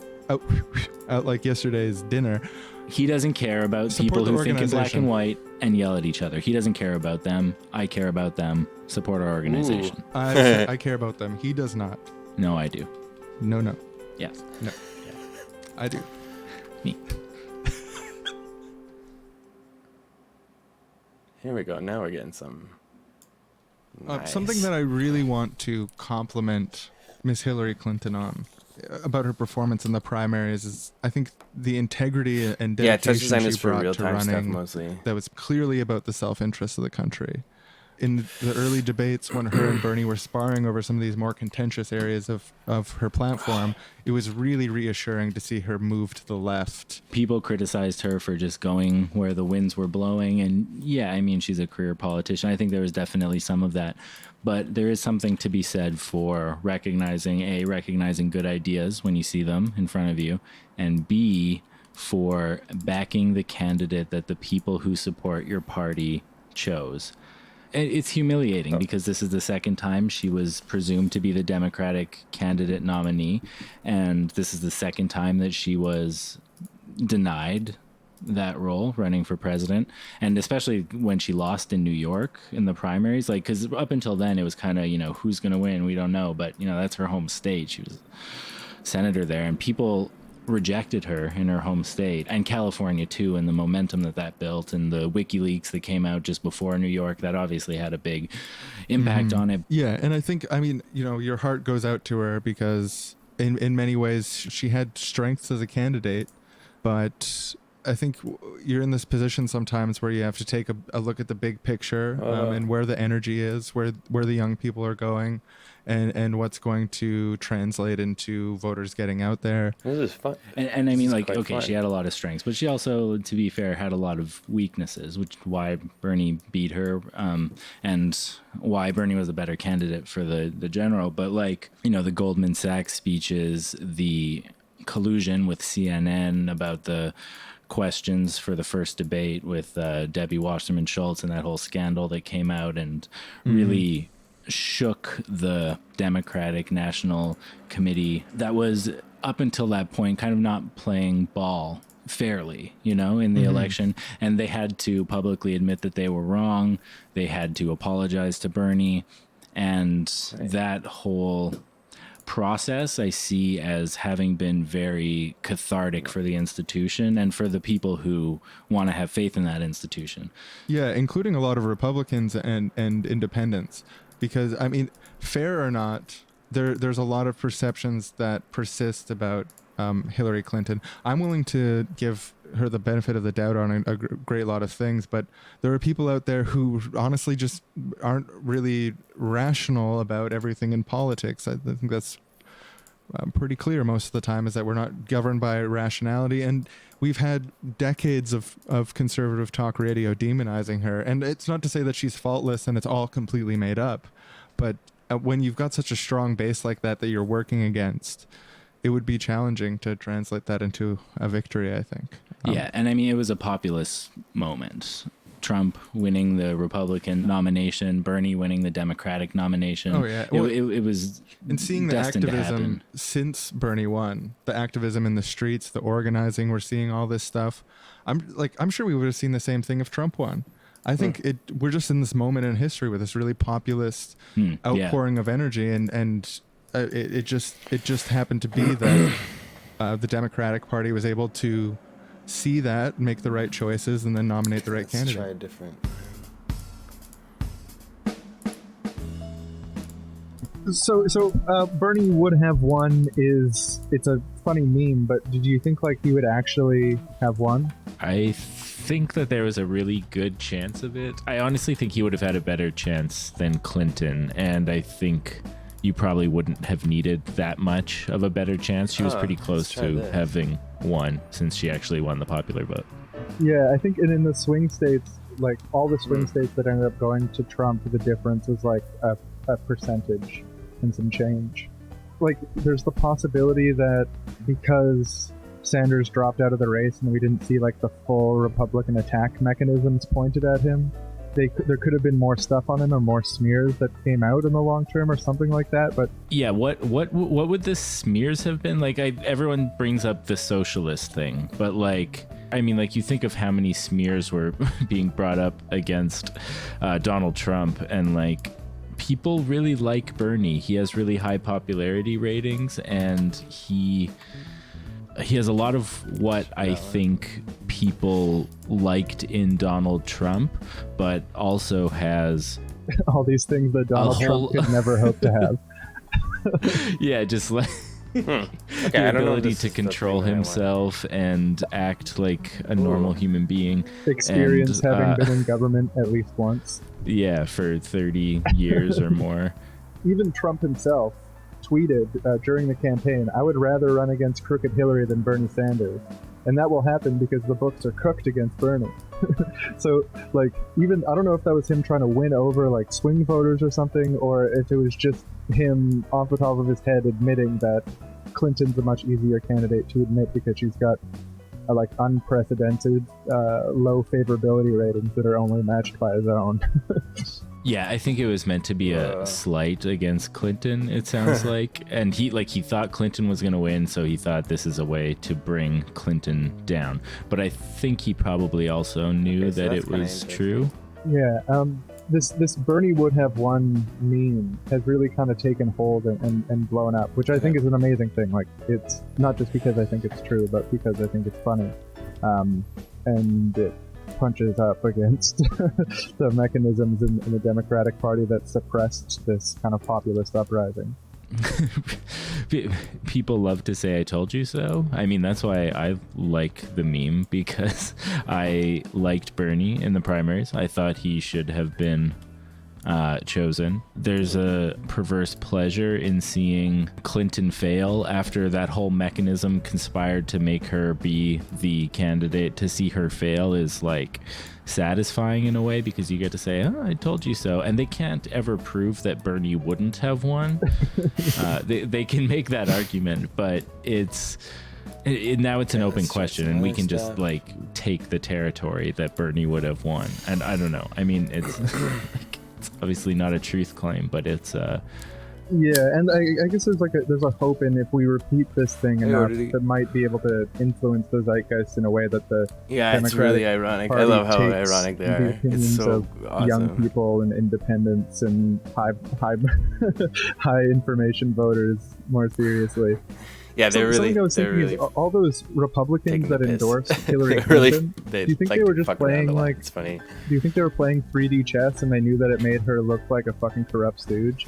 out like yesterday's dinner. He doesn't care about Support people the who think in black organization. and white and yell at each other. He doesn't care about them. I care about them. Support our organization. I care about them. He does not. No, I do. No. Yes. I do. Me. Here we go. Now we're getting some. Nice. Something that I really want to compliment Miss Hillary Clinton on about her performance in the primaries is, I think, the integrity and Yeah, dedication TouchDesigner she is for brought to real-time stuff running. mostly. That was clearly about the self-interest of the country. In the early debates, when her and Bernie were sparring over some of these more contentious areas of her platform, it was really reassuring to see her move to the left. People criticized her for just going where the winds were blowing. And yeah, I mean, she's a career politician. I think there was definitely some of that. But there is something to be said for recognizing good ideas when you see them in front of you, and B, for backing the candidate that the people who support your party chose. It's humiliating because this is the second time she was presumed to be the Democratic candidate nominee, and this is the second time that she was denied that role running for president, and especially when she lost in New York in the primaries, like, because up until then it was kind of, who's going to win, we don't know, but that's her home state. She was senator there, and people rejected her in her home state, and California too, and the momentum that built, and the WikiLeaks that came out just before New York, that obviously had a big impact on it. Yeah, and I think, your heart goes out to her because in many ways she had strengths as a candidate, but I think you're in this position sometimes where you have to take a look at the big picture and where the energy is, where the young people are going, and what's going to translate into voters getting out there. This is fun. And I mean, like, quite okay, fun. she had a lot of strengths, but she also, to be fair, had a lot of weaknesses, which is why Bernie beat her, and why Bernie was a better candidate for the general. But the Goldman Sachs speeches, the collusion with CNN about the questions for the first debate with Debbie Wasserman Schultz, and that whole scandal that came out and really shook the Democratic National Committee that was up until that point kind of not playing ball fairly, in the election, and they had to publicly admit that they were wrong. They had to apologize to Bernie, and that whole process I see as having been very cathartic for the institution and for the people who want to have faith in that institution. Yeah, including a lot of Republicans and independents, because fair or not, there's a lot of perceptions that persist about Hillary Clinton. I'm willing to give her the benefit of the doubt on a great lot of things, but there are people out there who honestly just aren't really rational about everything in politics. I think that's pretty clear most of the time, is that we're not governed by rationality, and we've had decades of conservative talk radio demonizing her. And it's not to say that she's faultless and it's all completely made up, but when you've got such a strong base like that you're working against, it would be challenging to translate that into a victory, I think. Yeah, and it was a populist moment. Trump winning the Republican nomination, Bernie winning the Democratic nomination. Oh, yeah. Well, it was and seeing the destined to activism happen. since Bernie won, the activism in the streets, the organizing, we're seeing all this stuff. I'm sure we would have seen the same thing if Trump won. I think we're just in this moment in history with this really populist outpouring of energy, and it just happened to be that the Democratic Party was able to see that, make the right choices, and then nominate the right Let's candidate. try a different. So Bernie would have won it's a funny meme, but did you think like he would actually have won? I think that there was a really good chance of it. I honestly think he would have had a better chance than Clinton, and I think you probably wouldn't have needed that much of a better chance. She was pretty close to having won since she actually won the popular vote. Yeah, I think in the swing states, like all the swing states that ended up going to Trump, the difference was like a percentage and some change. Like there's the possibility that because Sanders dropped out of the race and we didn't see like the full Republican attack mechanisms pointed at him, there could have been more stuff on him or more smears that came out in the long term or something like that. But yeah, what would the smears have been? Like everyone brings up the socialist thing, but like I mean, like you think of how many smears were being brought up against Donald Trump, and like people really like Bernie. He has really high popularity ratings, and he has a lot of what I think people liked in Donald Trump, but also has all these things that Donald Trump could never hope to have. Yeah, just like Okay, the ability to control himself and act like a normal human being. Experience having been in government at least once. Yeah, for 30 years or more. Even Trump himself tweeted during the campaign, "I would rather run against crooked Hillary than Bernie Sanders." And that will happen because the books are cooked against Bernie. So, like, even, I don't know if that was him trying to win over, like, swing voters or something, or if it was just him off the top of his head admitting that Clinton's a much easier candidate to admit because she's got, like, unprecedented low favorability ratings that are only matched by his own. Yeah, I think it was meant to be a slight against Clinton, it sounds like. And he thought Clinton was going to win, so he thought this is a way to bring Clinton down. But I think he probably also knew that it was true. Yeah, this Bernie would have won meme has really kind of taken hold and blown up, which I think is an amazing thing. Like, it's not just because I think it's true, but because I think it's funny. And it punches up against the mechanisms in the Democratic Party that suppressed this kind of populist uprising. People love to say I told you so. I mean, that's why I like the meme, because I liked Bernie in the primaries. I thought he should have been chosen. There's a perverse pleasure in seeing Clinton fail after that whole mechanism conspired to make her be the candidate. To see her fail is like satisfying in a way, because you get to say, "Oh, I told you so." And they can't ever prove that Bernie wouldn't have won. They can make that argument, but now it's an open question, and we can just like take the territory that Bernie would have won. And I don't know. I mean, it's it's obviously not a truth claim, but it's yeah, and I guess there's a hope in, if we repeat this thing enough, that might be able to influence the zeitgeist in a way that the it's really ironic. I love how ironic they are. It's so awesome. Young people and independents and high information voters more seriously. Yeah, they're really all those Republicans that endorsed Hillary Clinton. Do you think they were just playing like? It's funny. Do you think they were playing 3D chess and they knew that it made her look like a fucking corrupt stooge?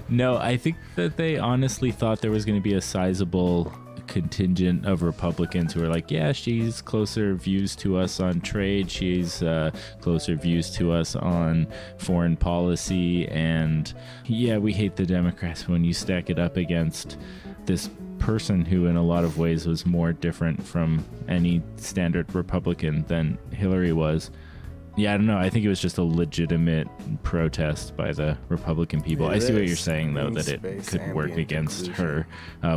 No, I think that they honestly thought there was going to be a sizable contingent of Republicans who were like, yeah, she's closer views to us on trade, she's closer views to us on foreign policy, and yeah, we hate the Democrats. When you stack it up against this person who in a lot of ways was more different from any standard Republican than Hillary was. Yeah, I don't know. I think it was just a legitimate protest by the Republican people. I see what you're saying, though, that it could work against her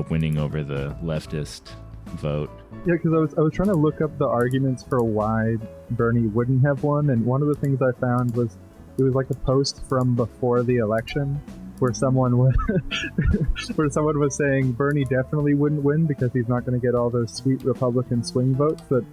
winning over the leftist vote. Yeah, because I was trying to look up the arguments for why Bernie wouldn't have won, and one of the things I found was it was like a post from before the election where someone was saying Bernie definitely wouldn't win because he's not going to get all those sweet Republican swing votes that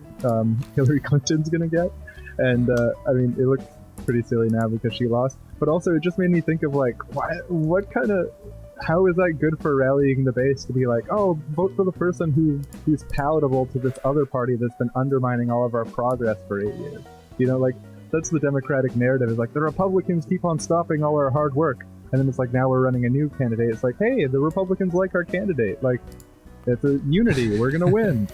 Hillary Clinton's going to get. And I mean, it looks pretty silly now because she lost, but also it just made me think of like, how is that good for rallying the base to be like, oh, vote for the person who's palatable to this other party that's been undermining all of our progress for 8 years. You know, like, that's the Democratic narrative, is like, the Republicans keep on stopping all our hard work. And then it's like, now we're running a new candidate. It's like, hey, the Republicans like our candidate. Like, it's a unity. We're gonna win.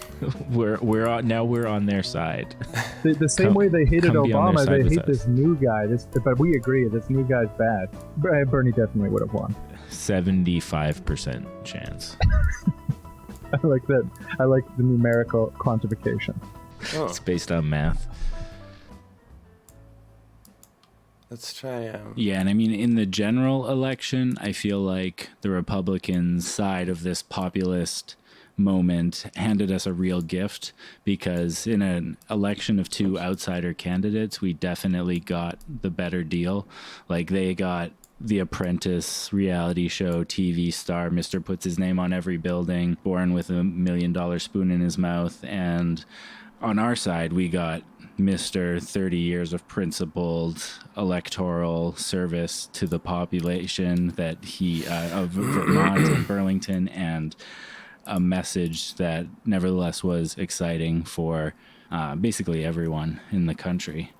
we're on their side. The same way they hated come be on their Obama, side they with hate us. this new guy. But we agree, this new guy's bad. Bernie definitely would have won. 75% chance. I like that. I like the numerical quantification. Oh, It's based on math. let's try. Yeah, and I mean, in the general election, I feel like the Republican side of this populist moment handed us a real gift, because in an election of two outsider candidates, we definitely got the better deal. Like, they got The Apprentice reality show TV star, Mr. Puts his name on every building, born with $1 million spoon in his mouth. And on our side, we got Mr. 30 years of principled electoral service to the population that he of Vermont and Burlington, and a message that nevertheless was exciting for basically everyone in the country,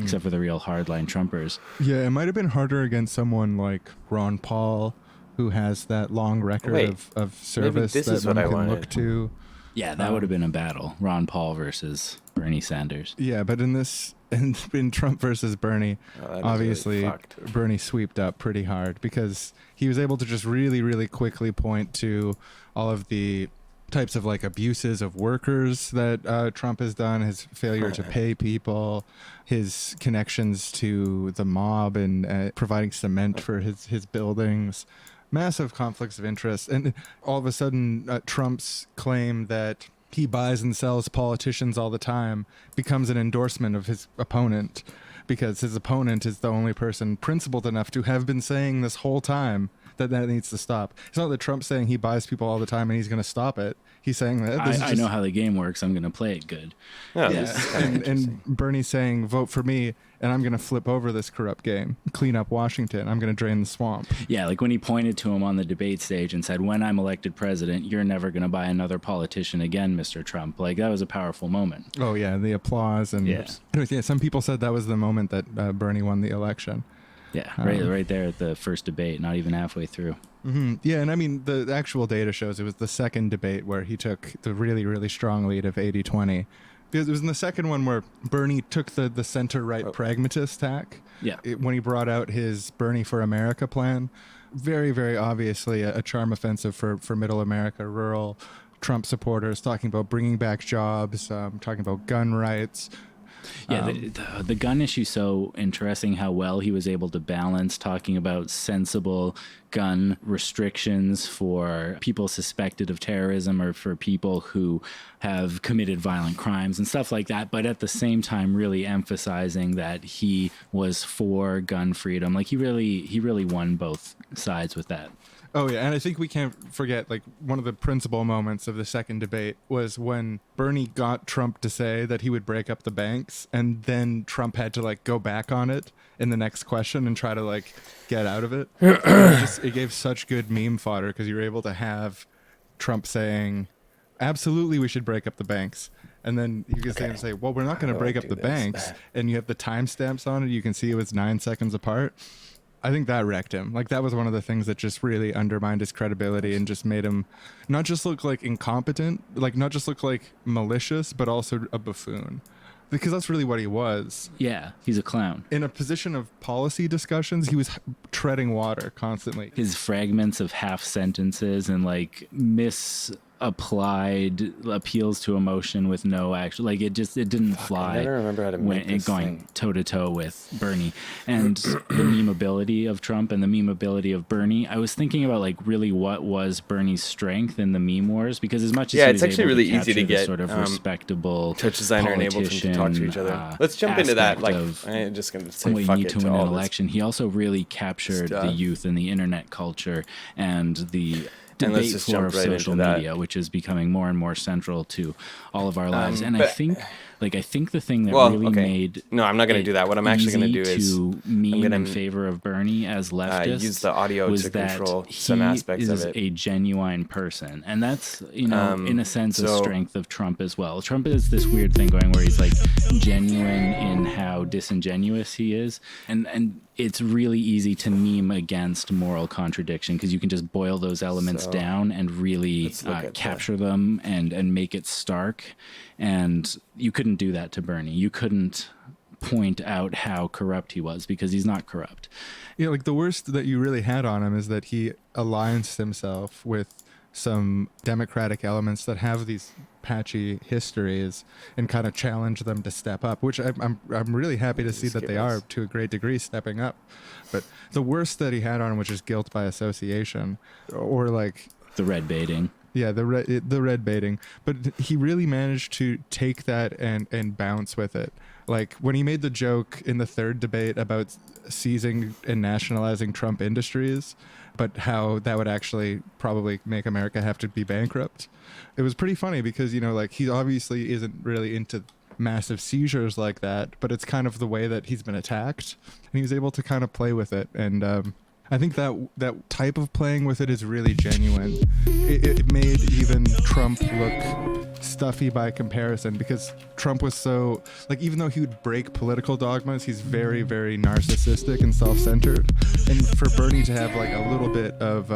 except for the real hardline Trumpers. Yeah, it might have been harder against someone like Ron Paul, who has that long record Wait, of service this that is what one I can wanted. look to. Yeah, that would have been a battle. Ron Paul versus Bernie Sanders. Yeah, but in Trump versus Bernie, Oh, that is really obviously fucked. Bernie sweeped up pretty hard, because he was able to just really, really quickly point to all of the types of like abuses of workers that Trump has done, his failure to pay people, his connections to the mob, and providing cement for his buildings. Massive conflicts of interest. And all of a sudden, Trump's claim that he buys and sells politicians all the time becomes an endorsement of his opponent, because his opponent is the only person principled enough to have been saying this whole time that needs to stop. It's not that Trump's saying he buys people all the time and he's going to stop it. He's saying that I know how the game works. I'm going to play it good. Oh, yeah, this is kinda interesting. and Bernie's saying, vote for me, and I'm going to flip over this corrupt game, clean up Washington. I'm going to drain the swamp. Yeah, like when he pointed to him on the debate stage and said, when I'm elected president, you're never going to buy another politician again, Mr. Trump. Like, that was a powerful moment. Oh, yeah, the applause. And Yeah. yeah, some people said that was the moment that Bernie won the election. Yeah, right there at the first debate, not even halfway through. Yeah, and I mean, the actual data shows it was the second debate where he took the really, really strong lead of 80-20. Because it was in the second one where Bernie took the center-right pragmatist tack. Yeah. When he brought out his Bernie for America plan. Very, very obviously a charm offensive for middle America, rural Trump supporters, talking about bringing back jobs, talking about gun rights. Yeah, the gun issue so interesting, how well he was able to balance talking about sensible gun restrictions for people suspected of terrorism or for people who have committed violent crimes and stuff like that, but at the same time really emphasizing that he was for gun freedom. Like, he really won both sides with that. Oh, yeah, and I think we can't forget, like, one of the principal moments of the second debate was when Bernie got Trump to say that he would break up the banks, and then Trump had to, like, go back on it in the next question and try to, like, get out of it. It gave such good meme fodder, because you were able to have Trump saying, absolutely we should break up the banks. And then you can say, well, we're not going to break up the banks. And you have the timestamps on it. You can see it was 9 seconds apart. I think that wrecked him. Like, that was one of the things that just really undermined his credibility and just made him not just look like incompetent, like not just look like malicious, but also a buffoon. Because that's really what he was. Yeah, he's a clown. In a position of policy discussions, he was treading water constantly. His fragments of half sentences and like misapplied appeals to emotion with no actual, like, it didn't fly. I never remember how to when make this going thing. toe to toe with Bernie. And the memeability of Trump and the memeability of Bernie, I was thinking about, like, really what was Bernie's strength in the meme wars, because as much as Yeah, he it's was actually able really to easy to capture the get, sort of respectable TouchDesigner enabled him to talk to each other. Let's jump into that. Like, I'm just going to say what you fuck need it to to win an all this. election. He also really captured the stuff. youth and the internet culture and the And let's debate just floor jump of right social into that. media, which is becoming more and more central to all of our lives. And I but- think Like, I think the thing that Well, really okay. made No, I'm not going to do that. What I'm actually going to do is to meme gonna, in favor of Bernie as leftist use the audio was to that control he some aspects is of it. a genuine person, and that's in a sense a so- strength of Trump as well. Trump is this weird thing going where he's like genuine in how disingenuous he is, and it's really easy to meme against moral contradiction because you can just boil those elements So, down and really let's look at capture them and make it stark. And you couldn't do that to Bernie. You couldn't point out how corrupt he was because he's not corrupt. Yeah, like the worst that you really had on him is that he aligns himself with some democratic elements that have these patchy histories and kind of challenge them to step up, which I'm really happy to see that they are to a great degree stepping up. But the worst that he had on him, which is guilt by association, or like the red baiting. Yeah, the red baiting. But he really managed to take that and bounce with it. Like when he made the joke in the third debate about seizing and nationalizing Trump Industries, but how that would actually probably make America have to be bankrupt. It was pretty funny because, you know, like he obviously isn't really into massive seizures like that, but it's kind of the way that he's been attacked. And he was able to kind of play with it. And I think that type of playing with it is really genuine. It made even Trump look stuffy by comparison because Trump was so, like, even though he would break political dogmas, he's very, very narcissistic and self-centered. And for Bernie to have like a little bit of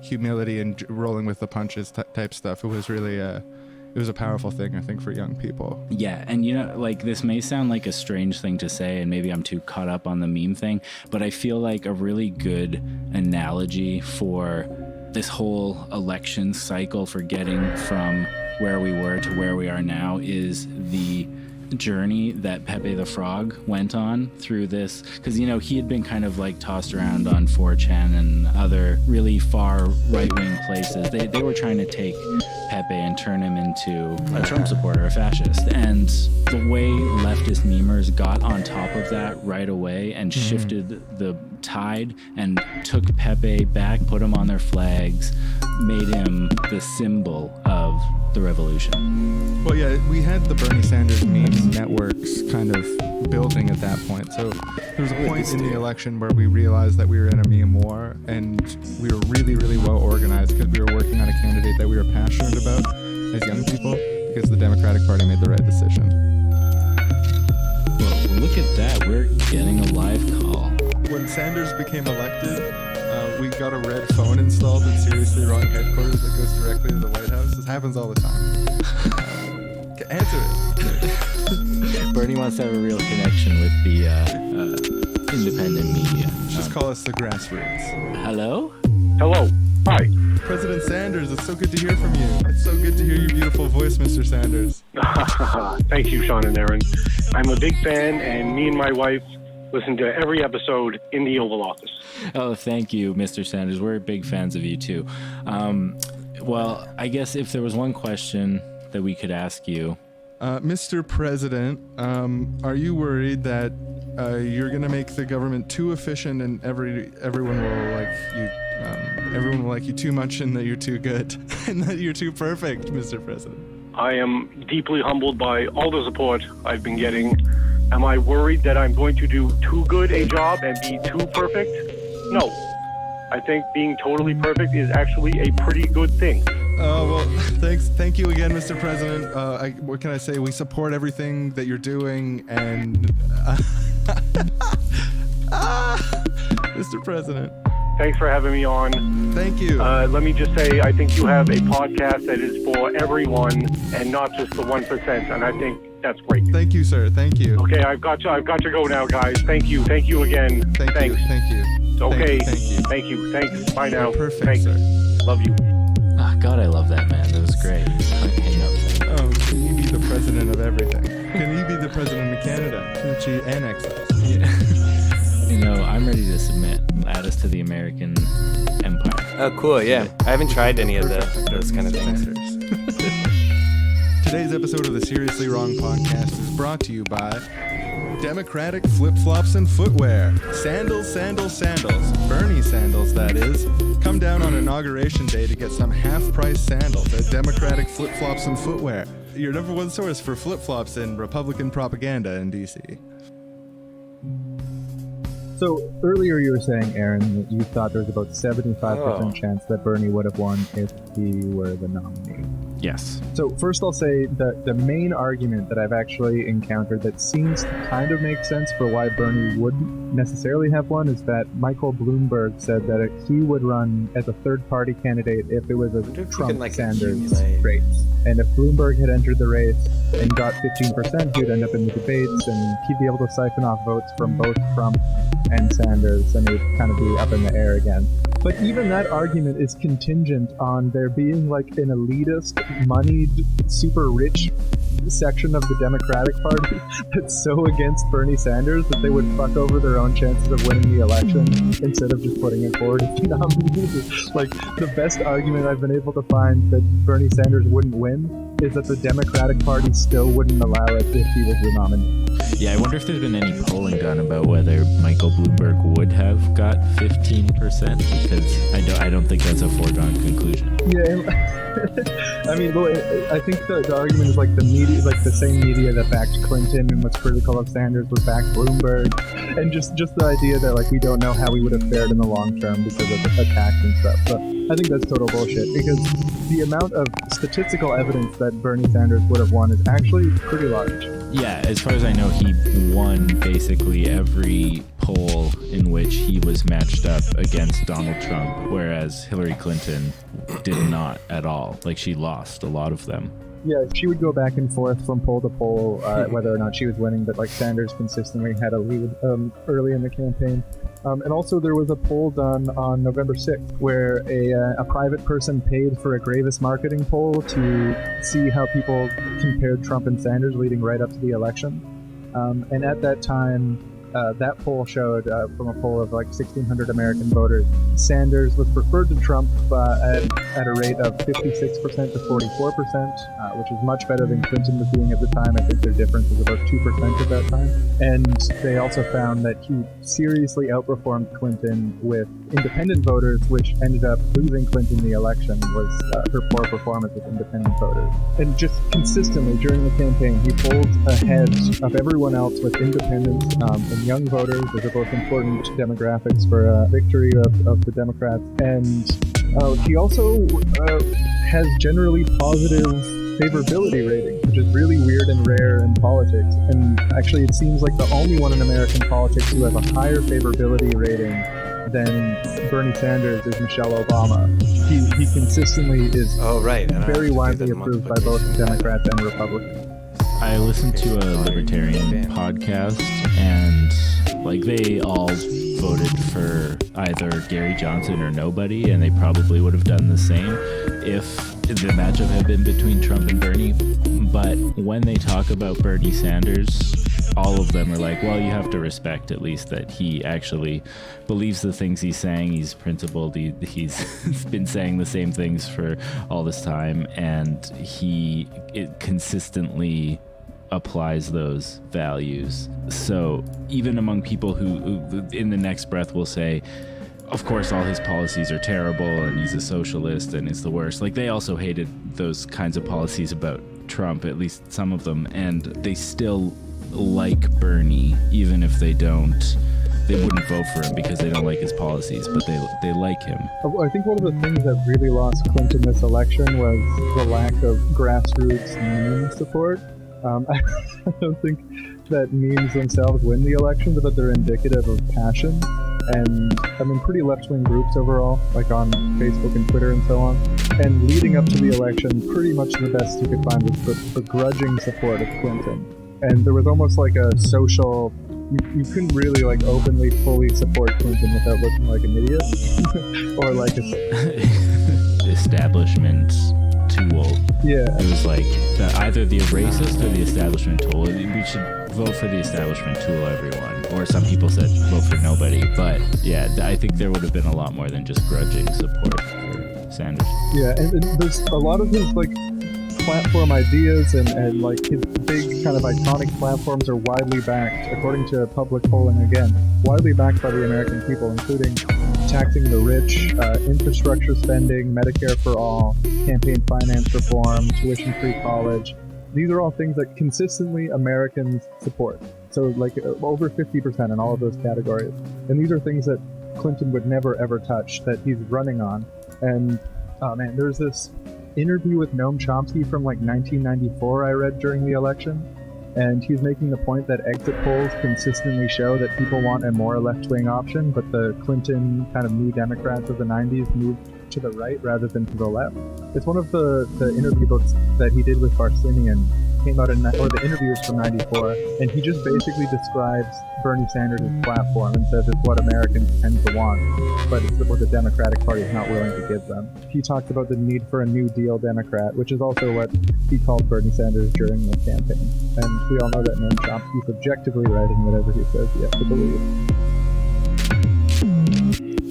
humility and rolling with the punches type stuff, it was really it was a powerful thing, I think, for young people. Yeah, and you know, like, this may sound like a strange thing to say, and maybe I'm too caught up on the meme thing, but I feel like a really good analogy for this whole election cycle for getting from where we were to where we are now is the journey that Pepe the Frog went on through this, because, you know, he had been kind of like tossed around on 4chan and other really far right-wing places. They were trying to take Pepe and turn him into a Trump supporter, a fascist, and the way leftist memers got on top of that right away and shifted the tide and took Pepe back, put him on their flags, made him the symbol of the revolution. Well, yeah, we had the Bernie Sanders meme networks kind of building at that point. So there was a point in the election where we realized that we were in a meme war, and we were really, really well organized because we were working on a candidate that we were passionate about as young people because the Democratic Party made the right decision. Well, look at that. We're getting a live call. When Sanders became elected, we got a red phone installed at Seriously Wrong headquarters that goes directly to the White House. This happens all the time. Answer it. Bernie wants to have a real connection with the independent media. Just call us the grassroots. Hello? Hello. Hi. President Sanders, it's so good to hear from you. It's so good to hear your beautiful voice, Mr. Sanders. Thank you, Sean and Aaron. I'm a big fan, and me and my wife listen to every episode in the Oval Office. Oh, thank you, Mr. Sanders. We're big fans of you, too. Well, I guess if there was one question that we could ask you. Mr. President, are you worried that you're going to make the government too efficient and everyone will like you? Everyone will like you too much and that you're too good and that you're too perfect, Mr. President? I am deeply humbled by all the support I've been getting. Am I worried that I'm going to do too good a job and be too perfect? No. I think being totally perfect is actually a pretty good thing. Oh, well, thank you again, Mr. President. What can I say? We support everything that you're doing, and Mr. President. Thanks for having me on. Thank you. Let me just say, I think you have a podcast that is for everyone and not just the 1%, and I think that's great. Thank you, sir. Thank you. Okay, I've got to go now, guys. Thank you again. Thanks. Thank you. Okay. Thank you. Thanks. Bye now. You're perfect, Thanks. sir. Love you. Oh, God, I love that, man. That was great. Oh, can you be the president of everything? Can you be the president of Canada? Can she annex us? Yeah. You know, I'm ready to submit. Add us to the American empire. Oh, cool. Yeah, I haven't tried any of those kind of things. Today's episode of the Seriously Wrong podcast is brought to you by Democratic flip-flops and footwear. Sandals, sandals, sandals. Bernie sandals, that is. Come down on Inauguration Day to get some half-price sandals at Democratic flip-flops and footwear. Your number one source for flip-flops and Republican propaganda in D.C. So earlier you were saying, Aaron, that you thought there was about 75% chance that Bernie would have won if he were the nominee. Yes. So first I'll say that the main argument that I've actually encountered that seems to kind of make sense for why Bernie wouldn't necessarily have won is that Michael Bloomberg said that he would run as a third-party candidate if it was a Trump-Sanders race. And if Bloomberg had entered the race and got 15%, he'd end up in the debates and he'd be able to siphon off votes from both Trump and Sanders, and it would kind of be up in the air again. But even that argument is contingent on there being like an elitist, moneyed, super rich section of the Democratic Party that's so against Bernie Sanders that they would fuck over their own chances of winning the election instead of just putting it forward as the nominee. Like, the best argument I've been able to find that Bernie Sanders wouldn't win is that the Democratic Party still wouldn't allow it if he was the nominee. Yeah, I wonder if there's been any polling done about whether Michael Bloomberg would have got 15%, because I don't think that's a foregone conclusion. Yeah, I mean, well, I think the argument is like the media, like the same media that backed Clinton and was critical of Sanders was backed Bloomberg, and just the idea that like we don't know how we would have fared in the long term because of the attacks and stuff. But I think that's total bullshit, because the amount of statistical evidence that Bernie Sanders would have won is actually pretty large. Yeah, as far as I know, he won basically every poll in which he was matched up against Donald Trump, whereas Hillary Clinton did not at all. Like, she lost a lot of them. Yeah, she would go back and forth from poll to poll whether or not she was winning, but like Sanders consistently had a lead early in the campaign. And also there was a poll done on November 6th where a private person paid for a Gravis marketing poll to see how people compared Trump and Sanders leading right up to the election. And at that time, that poll showed, from a poll of like 1,600 American voters, Sanders was preferred to Trump at a rate of 56% to 44%, which is much better than Clinton was doing at the time. I think their difference was about 2% at that time. And they also found that he seriously outperformed Clinton with independent voters, which ended up losing Clinton the election, was her poor performance with independent voters. And just consistently during the campaign, he pulled ahead of everyone else with independents and young voters. Those are both important demographics for victory of the Democrats. And he also has generally positive favorability ratings, which is really weird and rare in politics. And actually, it seems like the only one in American politics who has a higher favorability rating than Bernie Sanders is Michelle Obama. He consistently is very widely approved by both Democrats and Republicans. I listened to a libertarian podcast, and like they all voted for either Gary Johnson or nobody, and they probably would have done the same if the matchup had been between Trump and Bernie. But when they talk about Bernie Sanders, all of them are like, well, you have to respect at least that he actually believes the things he's saying. He's principled. He's been saying the same things for all this time, and he consistently applies those values. So even among people who in the next breath will say, of course all his policies are terrible and he's a socialist and it's the worst, like they also hated those kinds of policies about Trump, at least some of them, and they still like Bernie even if they wouldn't vote for him because they don't like his policies, but they like him. I think one of the things that really lost Clinton this election was the lack of grassroots meme support. I don't think that memes themselves win the election, but that they're indicative of passion. And I mean, pretty left-wing groups overall, like on Facebook and Twitter and so on. And leading up to the election, pretty much the best you could find was the begrudging support of Clinton. And there was almost like a social... You couldn't really like openly, fully support Clinton without looking like an idiot. Or like a... establishment tool. Yeah. It was like either the racist or the establishment tool. We should vote for the establishment tool, everyone. Or some people said vote for nobody. But yeah, I think there would have been a lot more than just grudging support for Sanders. Yeah, and there's a lot of his like platform ideas and like his big kind of iconic platforms are widely backed, according to public polling again, widely backed by the American people, including taxing the rich, infrastructure spending, Medicare for all, campaign finance reform, tuition-free college. These are all things that consistently Americans support. So like over 50% in all of those categories. And these are things that Clinton would never ever touch, that he's running on. And oh man, there's this interview with Noam Chomsky from like 1994 I read during the election, and he's making the point that exit polls consistently show that people want a more left-wing option, but the Clinton kind of new Democrats of the 90s moved to the right rather than to the left. It's one of the interview books that he did with Barsinian, came out in, or the interviews from 94, and he just basically describes Bernie Sanders' platform and says it's what Americans tend to want, but it's what the Democratic Party is not willing to give them. He talks about the need for a New Deal Democrat, which is also what he called Bernie Sanders during the campaign. And we all know that Noam Chomsky's objectively right in whatever he says he has to believe.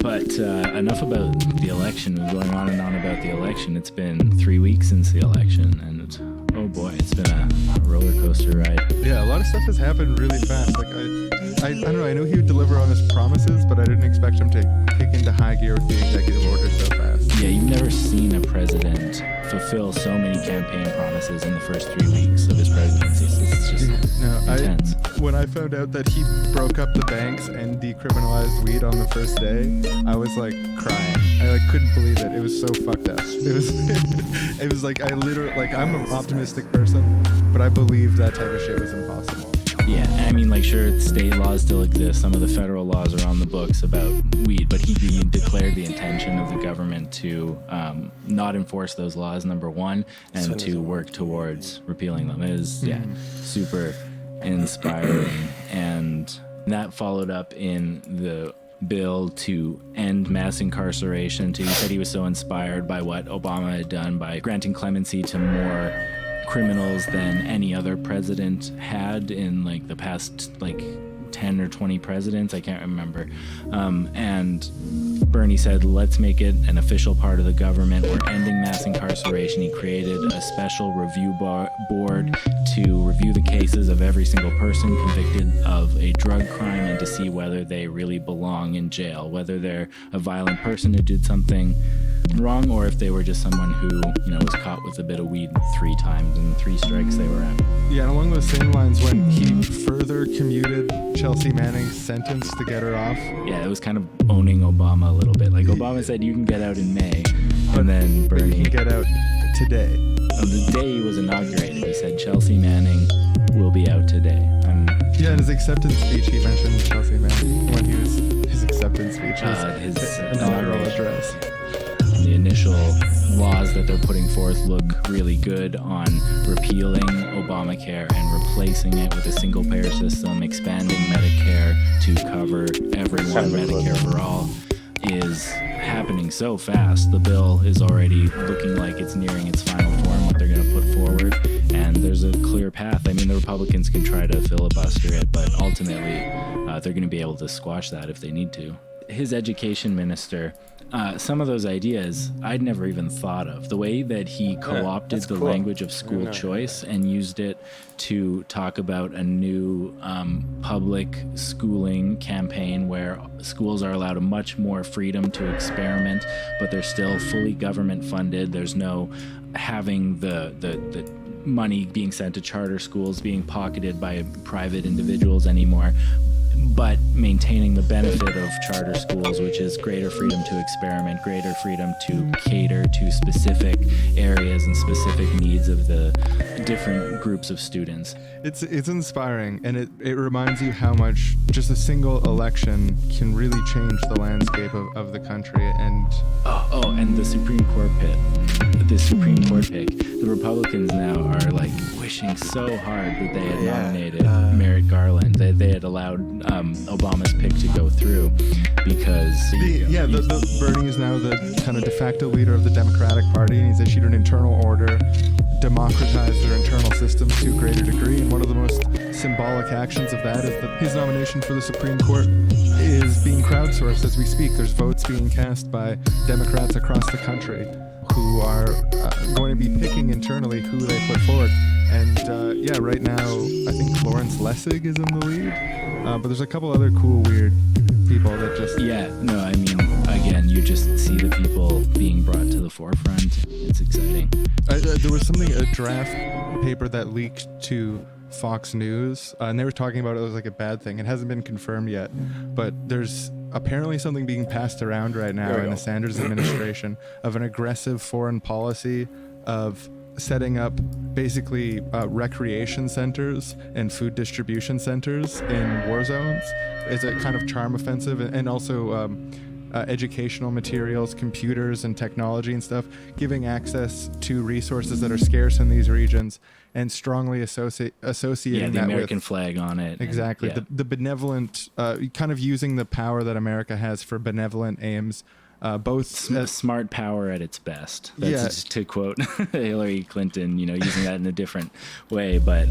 But enough about the election. We're going on and on about the election. It's been 3 weeks since the election, and oh boy, it's been a roller coaster ride. Yeah, a lot of stuff has happened really fast. Like I don't know. I knew he would deliver on his promises, but I didn't expect him to kick into high gear with the executive order so fast. Yeah, you've never seen a president fulfill so many campaign promises in the first 3 weeks of his presidency. It's just intense. When I found out that he broke up the banks and decriminalized weed on the first day, I was like crying. I like couldn't believe it. It was so fucked up. It was it was like I literally, like, I'm an optimistic person, but I believed that type of shit was impossible. Yeah, I mean, like, sure, state laws still exist. Some of the federal laws are on the books about weed, but he declared the intention of the government to not enforce those laws, number one, and to work towards repealing them. It is, super inspiring. And that followed up in the bill to end mass incarceration. He said he was so inspired by what Obama had done by granting clemency to more criminals than any other president had in like the past 10 or 20 presidents, I can't remember. And Bernie said, let's make it an official part of the government. We're ending mass incarceration. He created a special review board to review the cases of every single person convicted of a drug crime and to see whether they really belong in jail, whether they're a violent person who did something wrong or if they were just someone who, was caught with a bit of weed 3 times and 3 strikes they were out. Yeah, and along those same lines, when he further commuted Chelsea Manning's sentence to get her off. Yeah, it was kind of owning Obama a little bit. Like, Obama said you can get out in May, and then Bernie... he can get out today. On the day he was inaugurated, he said Chelsea Manning will be out today. Yeah, in his acceptance speech, he mentioned Chelsea Manning when he was... His acceptance speech, his inaugural address. The initial laws that they're putting forth look really good on repealing Obamacare and replacing it with a single-payer system, expanding Medicare to cover everyone. Medicare for all is happening so fast. The bill is already looking like it's nearing its final form, what they're going to put forward, and there's a clear path. I mean, the Republicans can try to filibuster it, but ultimately they're going to be able to squash that if they need to. His education minister, some of those ideas I'd never even thought of. The way that he co-opted the language of school choice and used it to talk about a new public schooling campaign where schools are allowed a much more freedom to experiment, but they're still fully government funded. There's no having the money being sent to charter schools being pocketed by private individuals anymore, but maintaining the benefit of charter schools, which is greater freedom to experiment, greater freedom to cater to specific areas and specific needs of the different groups of students. It's inspiring, and it reminds you how much just a single election can really change the landscape of the country. And and the Supreme Court pick. The Republicans now are like wishing so hard that they had nominated Merrick Garland, that they had allowed Obama's pick to go through, because Bernie is now the kind of de facto leader of the Democratic Party, and he's issued an internal order, democratized their internal systems to a greater degree, and one of the most symbolic actions of that is that his nomination for the Supreme Court is being crowdsourced as we speak. There's votes being cast by Democrats across the country who are going to be picking internally who they put forward. And yeah, right now I think Lawrence Lessig is in the lead, but there's a couple other cool, weird people that just... Yeah, no, I mean, again, you just see the people being brought to the forefront. It's exciting. There was a draft paper that leaked to Fox News, and they were talking about it was like a bad thing. It hasn't been confirmed yet, but there's apparently something being passed around right now in the Sanders administration of an aggressive foreign policy of setting up basically recreation centers and food distribution centers in war zones as a kind of charm offensive, and also educational materials, computers and technology and stuff, giving access to resources that are scarce in these regions and strongly associating the that American with, flag on it. exactly, And, the benevolent, kind of using the power that America has for benevolent aims, both smart power at its best. That's to quote Hillary Clinton, using that in a different way. But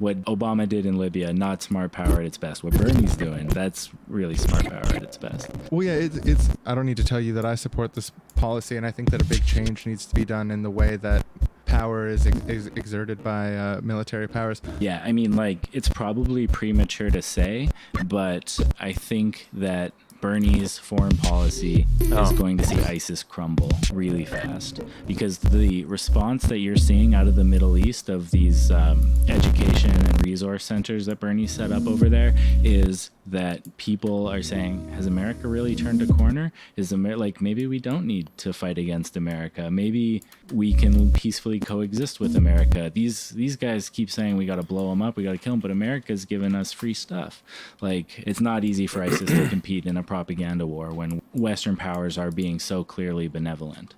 what Obama did in Libya, not smart power at its best. What Bernie's doing, that's really smart power at its best. Well, yeah, it's. I don't need to tell you that I support this policy, and I think that a big change needs to be done in the way that power is exerted by military powers. Yeah, I mean, it's probably premature to say, but I think that Bernie's foreign policy is going to see ISIS crumble really fast, because the response that you're seeing out of the Middle East of these education and resource centers that Bernie set up over there is that people are saying, has America really turned a corner? Is maybe we don't need to fight against America. Maybe we can peacefully coexist with America. These guys keep saying we got to blow them up, we got to kill them, but America's given us free stuff. It's not easy for ISIS to compete in a propaganda war when Western powers are being so clearly benevolent.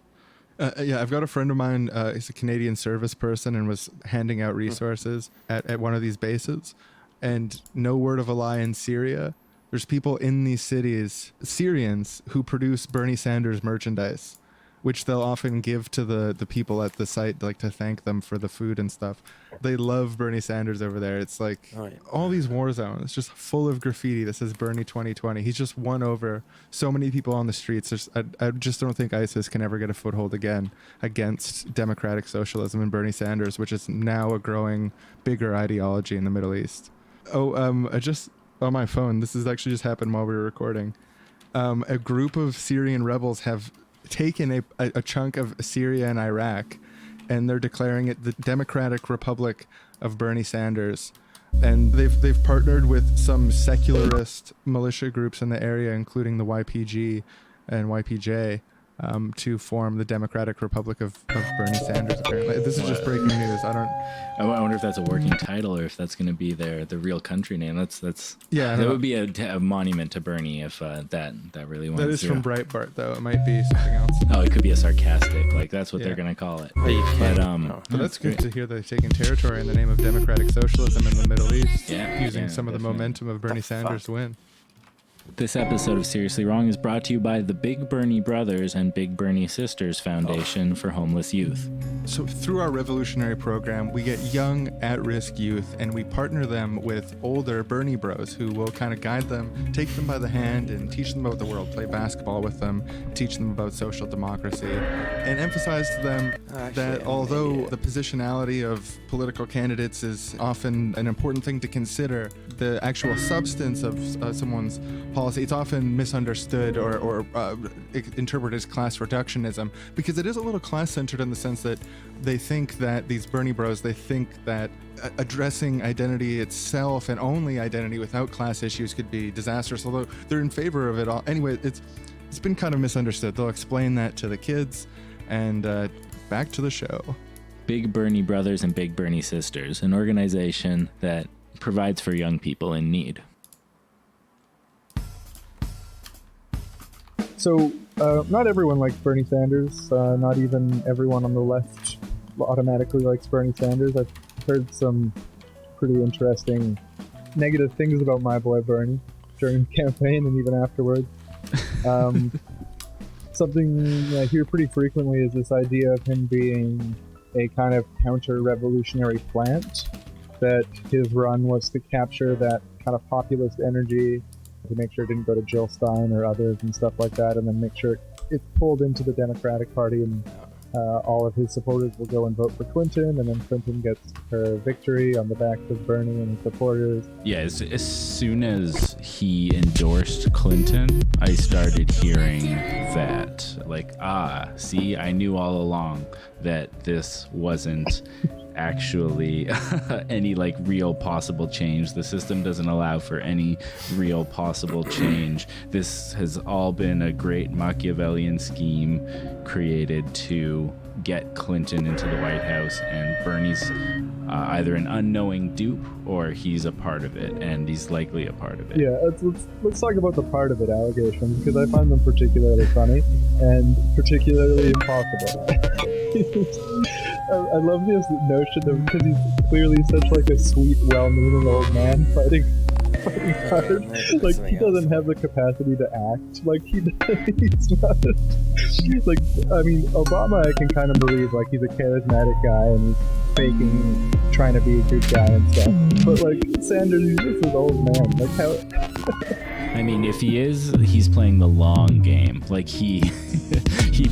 Yeah, I've got a friend of mine, he's a Canadian service person and was handing out resources at one of these bases. And no word of a lie in Syria. There's people in these cities, Syrians, who produce Bernie Sanders merchandise, which they'll often give to the people at the site, to thank them for the food and stuff. They love Bernie Sanders over there. It's all these war zones just full of graffiti that says Bernie 2020. He's just won over so many people on the streets. I just don't think ISIS can ever get a foothold again against democratic socialism and Bernie Sanders, which is now a growing, bigger ideology in the Middle East. I just, on my phone, this has actually just happened while we were recording. A group of Syrian rebels have taken a chunk of Syria and Iraq, and they're declaring it the Democratic Republic of Bernie Sanders. And they've partnered with some secularist militia groups in the area, including the YPG and YPJ, to form the Democratic Republic of Bernie Sanders. Apparently, this is just breaking news. I wonder if that's a working title or if that's going to be the real country name. That would be a monument to Bernie if that really went. That is from Breitbart, though. It might be something else. Oh, it could be a sarcastic. That's what they're going to call it. But that's good to hear that they've taken territory in the name of democratic socialism in the Middle East, using some of the momentum of Bernie Sanders' win. This episode of Seriously Wrong is brought to you by the Big Bernie Brothers and Big Bernie Sisters Foundation for Homeless Youth. So through our revolutionary program, we get young, at-risk youth, and we partner them with older Bernie bros who will kind of guide them, take them by the hand, and teach them about the world, play basketball with them, teach them about social democracy, and emphasize to them that although the positionality of political candidates is often an important thing to consider, the actual substance of someone's policy, it's often misunderstood or interpreted as class reductionism, because it is a little class-centered in the sense that they think that these Bernie bros, they think that addressing identity itself and only identity without class issues could be disastrous, although they're in favor of it all. Anyway, it's been kind of misunderstood. They'll explain that to the kids, and back to the show. Big Bernie Brothers and Big Bernie Sisters, an organization that provides for young people in need. So, not everyone likes Bernie Sanders. Not even everyone on the left automatically likes Bernie Sanders. I've heard some pretty interesting negative things about my boy Bernie during the campaign and even afterwards. Something I hear pretty frequently is this idea of him being a kind of counter-revolutionary plant, that his run was to capture that kind of populist energy, to make sure it didn't go to Jill Stein or others and stuff like that, and then make sure it's pulled into the Democratic Party and all of his supporters will go and vote for Clinton, and then Clinton gets her victory on the backs of Bernie and his supporters. Yeah, as soon as he endorsed Clinton, I started hearing that, like, see, I knew all along that this wasn't actually any like real possible change. The system doesn't allow for any real possible change. This has all been a great Machiavellian scheme created to get Clinton into the White House, and Bernie's either an unknowing dupe or he's a part of it, and he's likely a part of it. Yeah, let's talk about the part of it allegations, because I find them particularly funny and particularly impossible. I love this notion of, because he's clearly such like a sweet, well-meaning old man fighting hard. Like, he doesn't have the capacity to act. Like, he's not. Like, I mean, Obama I can kind of believe, like, he's a charismatic guy and he's faking, trying to be a good guy and stuff. But, like, Sanders, he's just an old man. Like, how... I mean, if he is, he's playing the long game. Like, he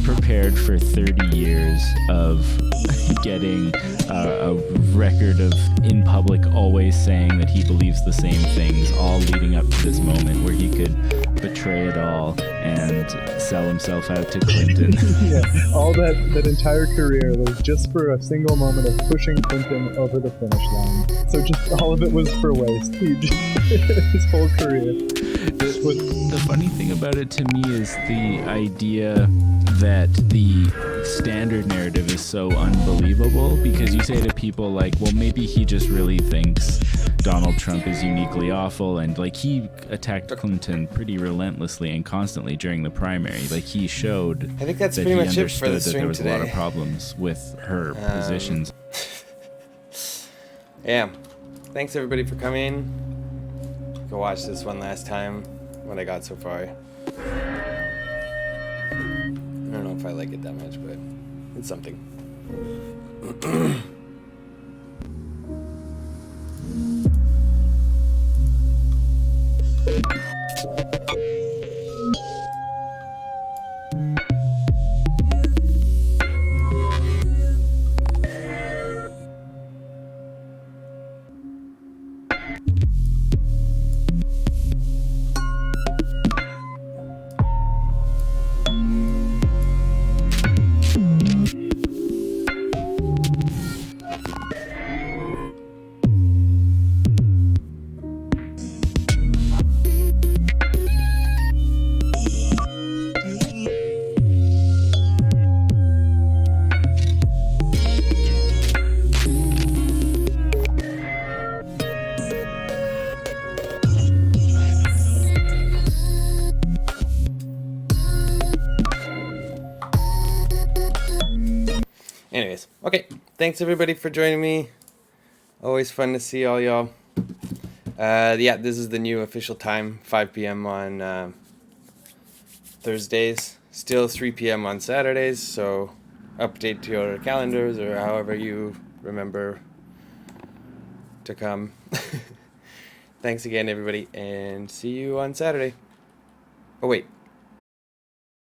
prepared for 30 years of getting a record of, in public, always saying that he believes the same things, all leading up to this moment where he could betray it all and sell himself out to Clinton. Yeah, all that entire career was just for a single moment of pushing Clinton over the finish line. So just all of it was for waste. His whole career. The funny thing about it to me is the idea that the standard narrative is so unbelievable, because you say to people like, well, maybe he just really thinks Donald Trump is uniquely awful, and like he attacked Clinton pretty relentlessly and constantly during the primary. Like, he showed I think that's that pretty he much it for understood the that stream there was a lot of today. problems with her positions. Yeah. Thanks everybody for coming. Go watch this one last time, what I got so far. I don't know if I like it that much, but it's something. Anyways, okay. Thanks everybody for joining me. Always fun to see all y'all. Yeah, this is the new official time, 5 p.m. on Thursdays. Still 3 p.m. on Saturdays, so update to your calendars or however you remember to come. Thanks again, everybody, and see you on Saturday. Oh, wait.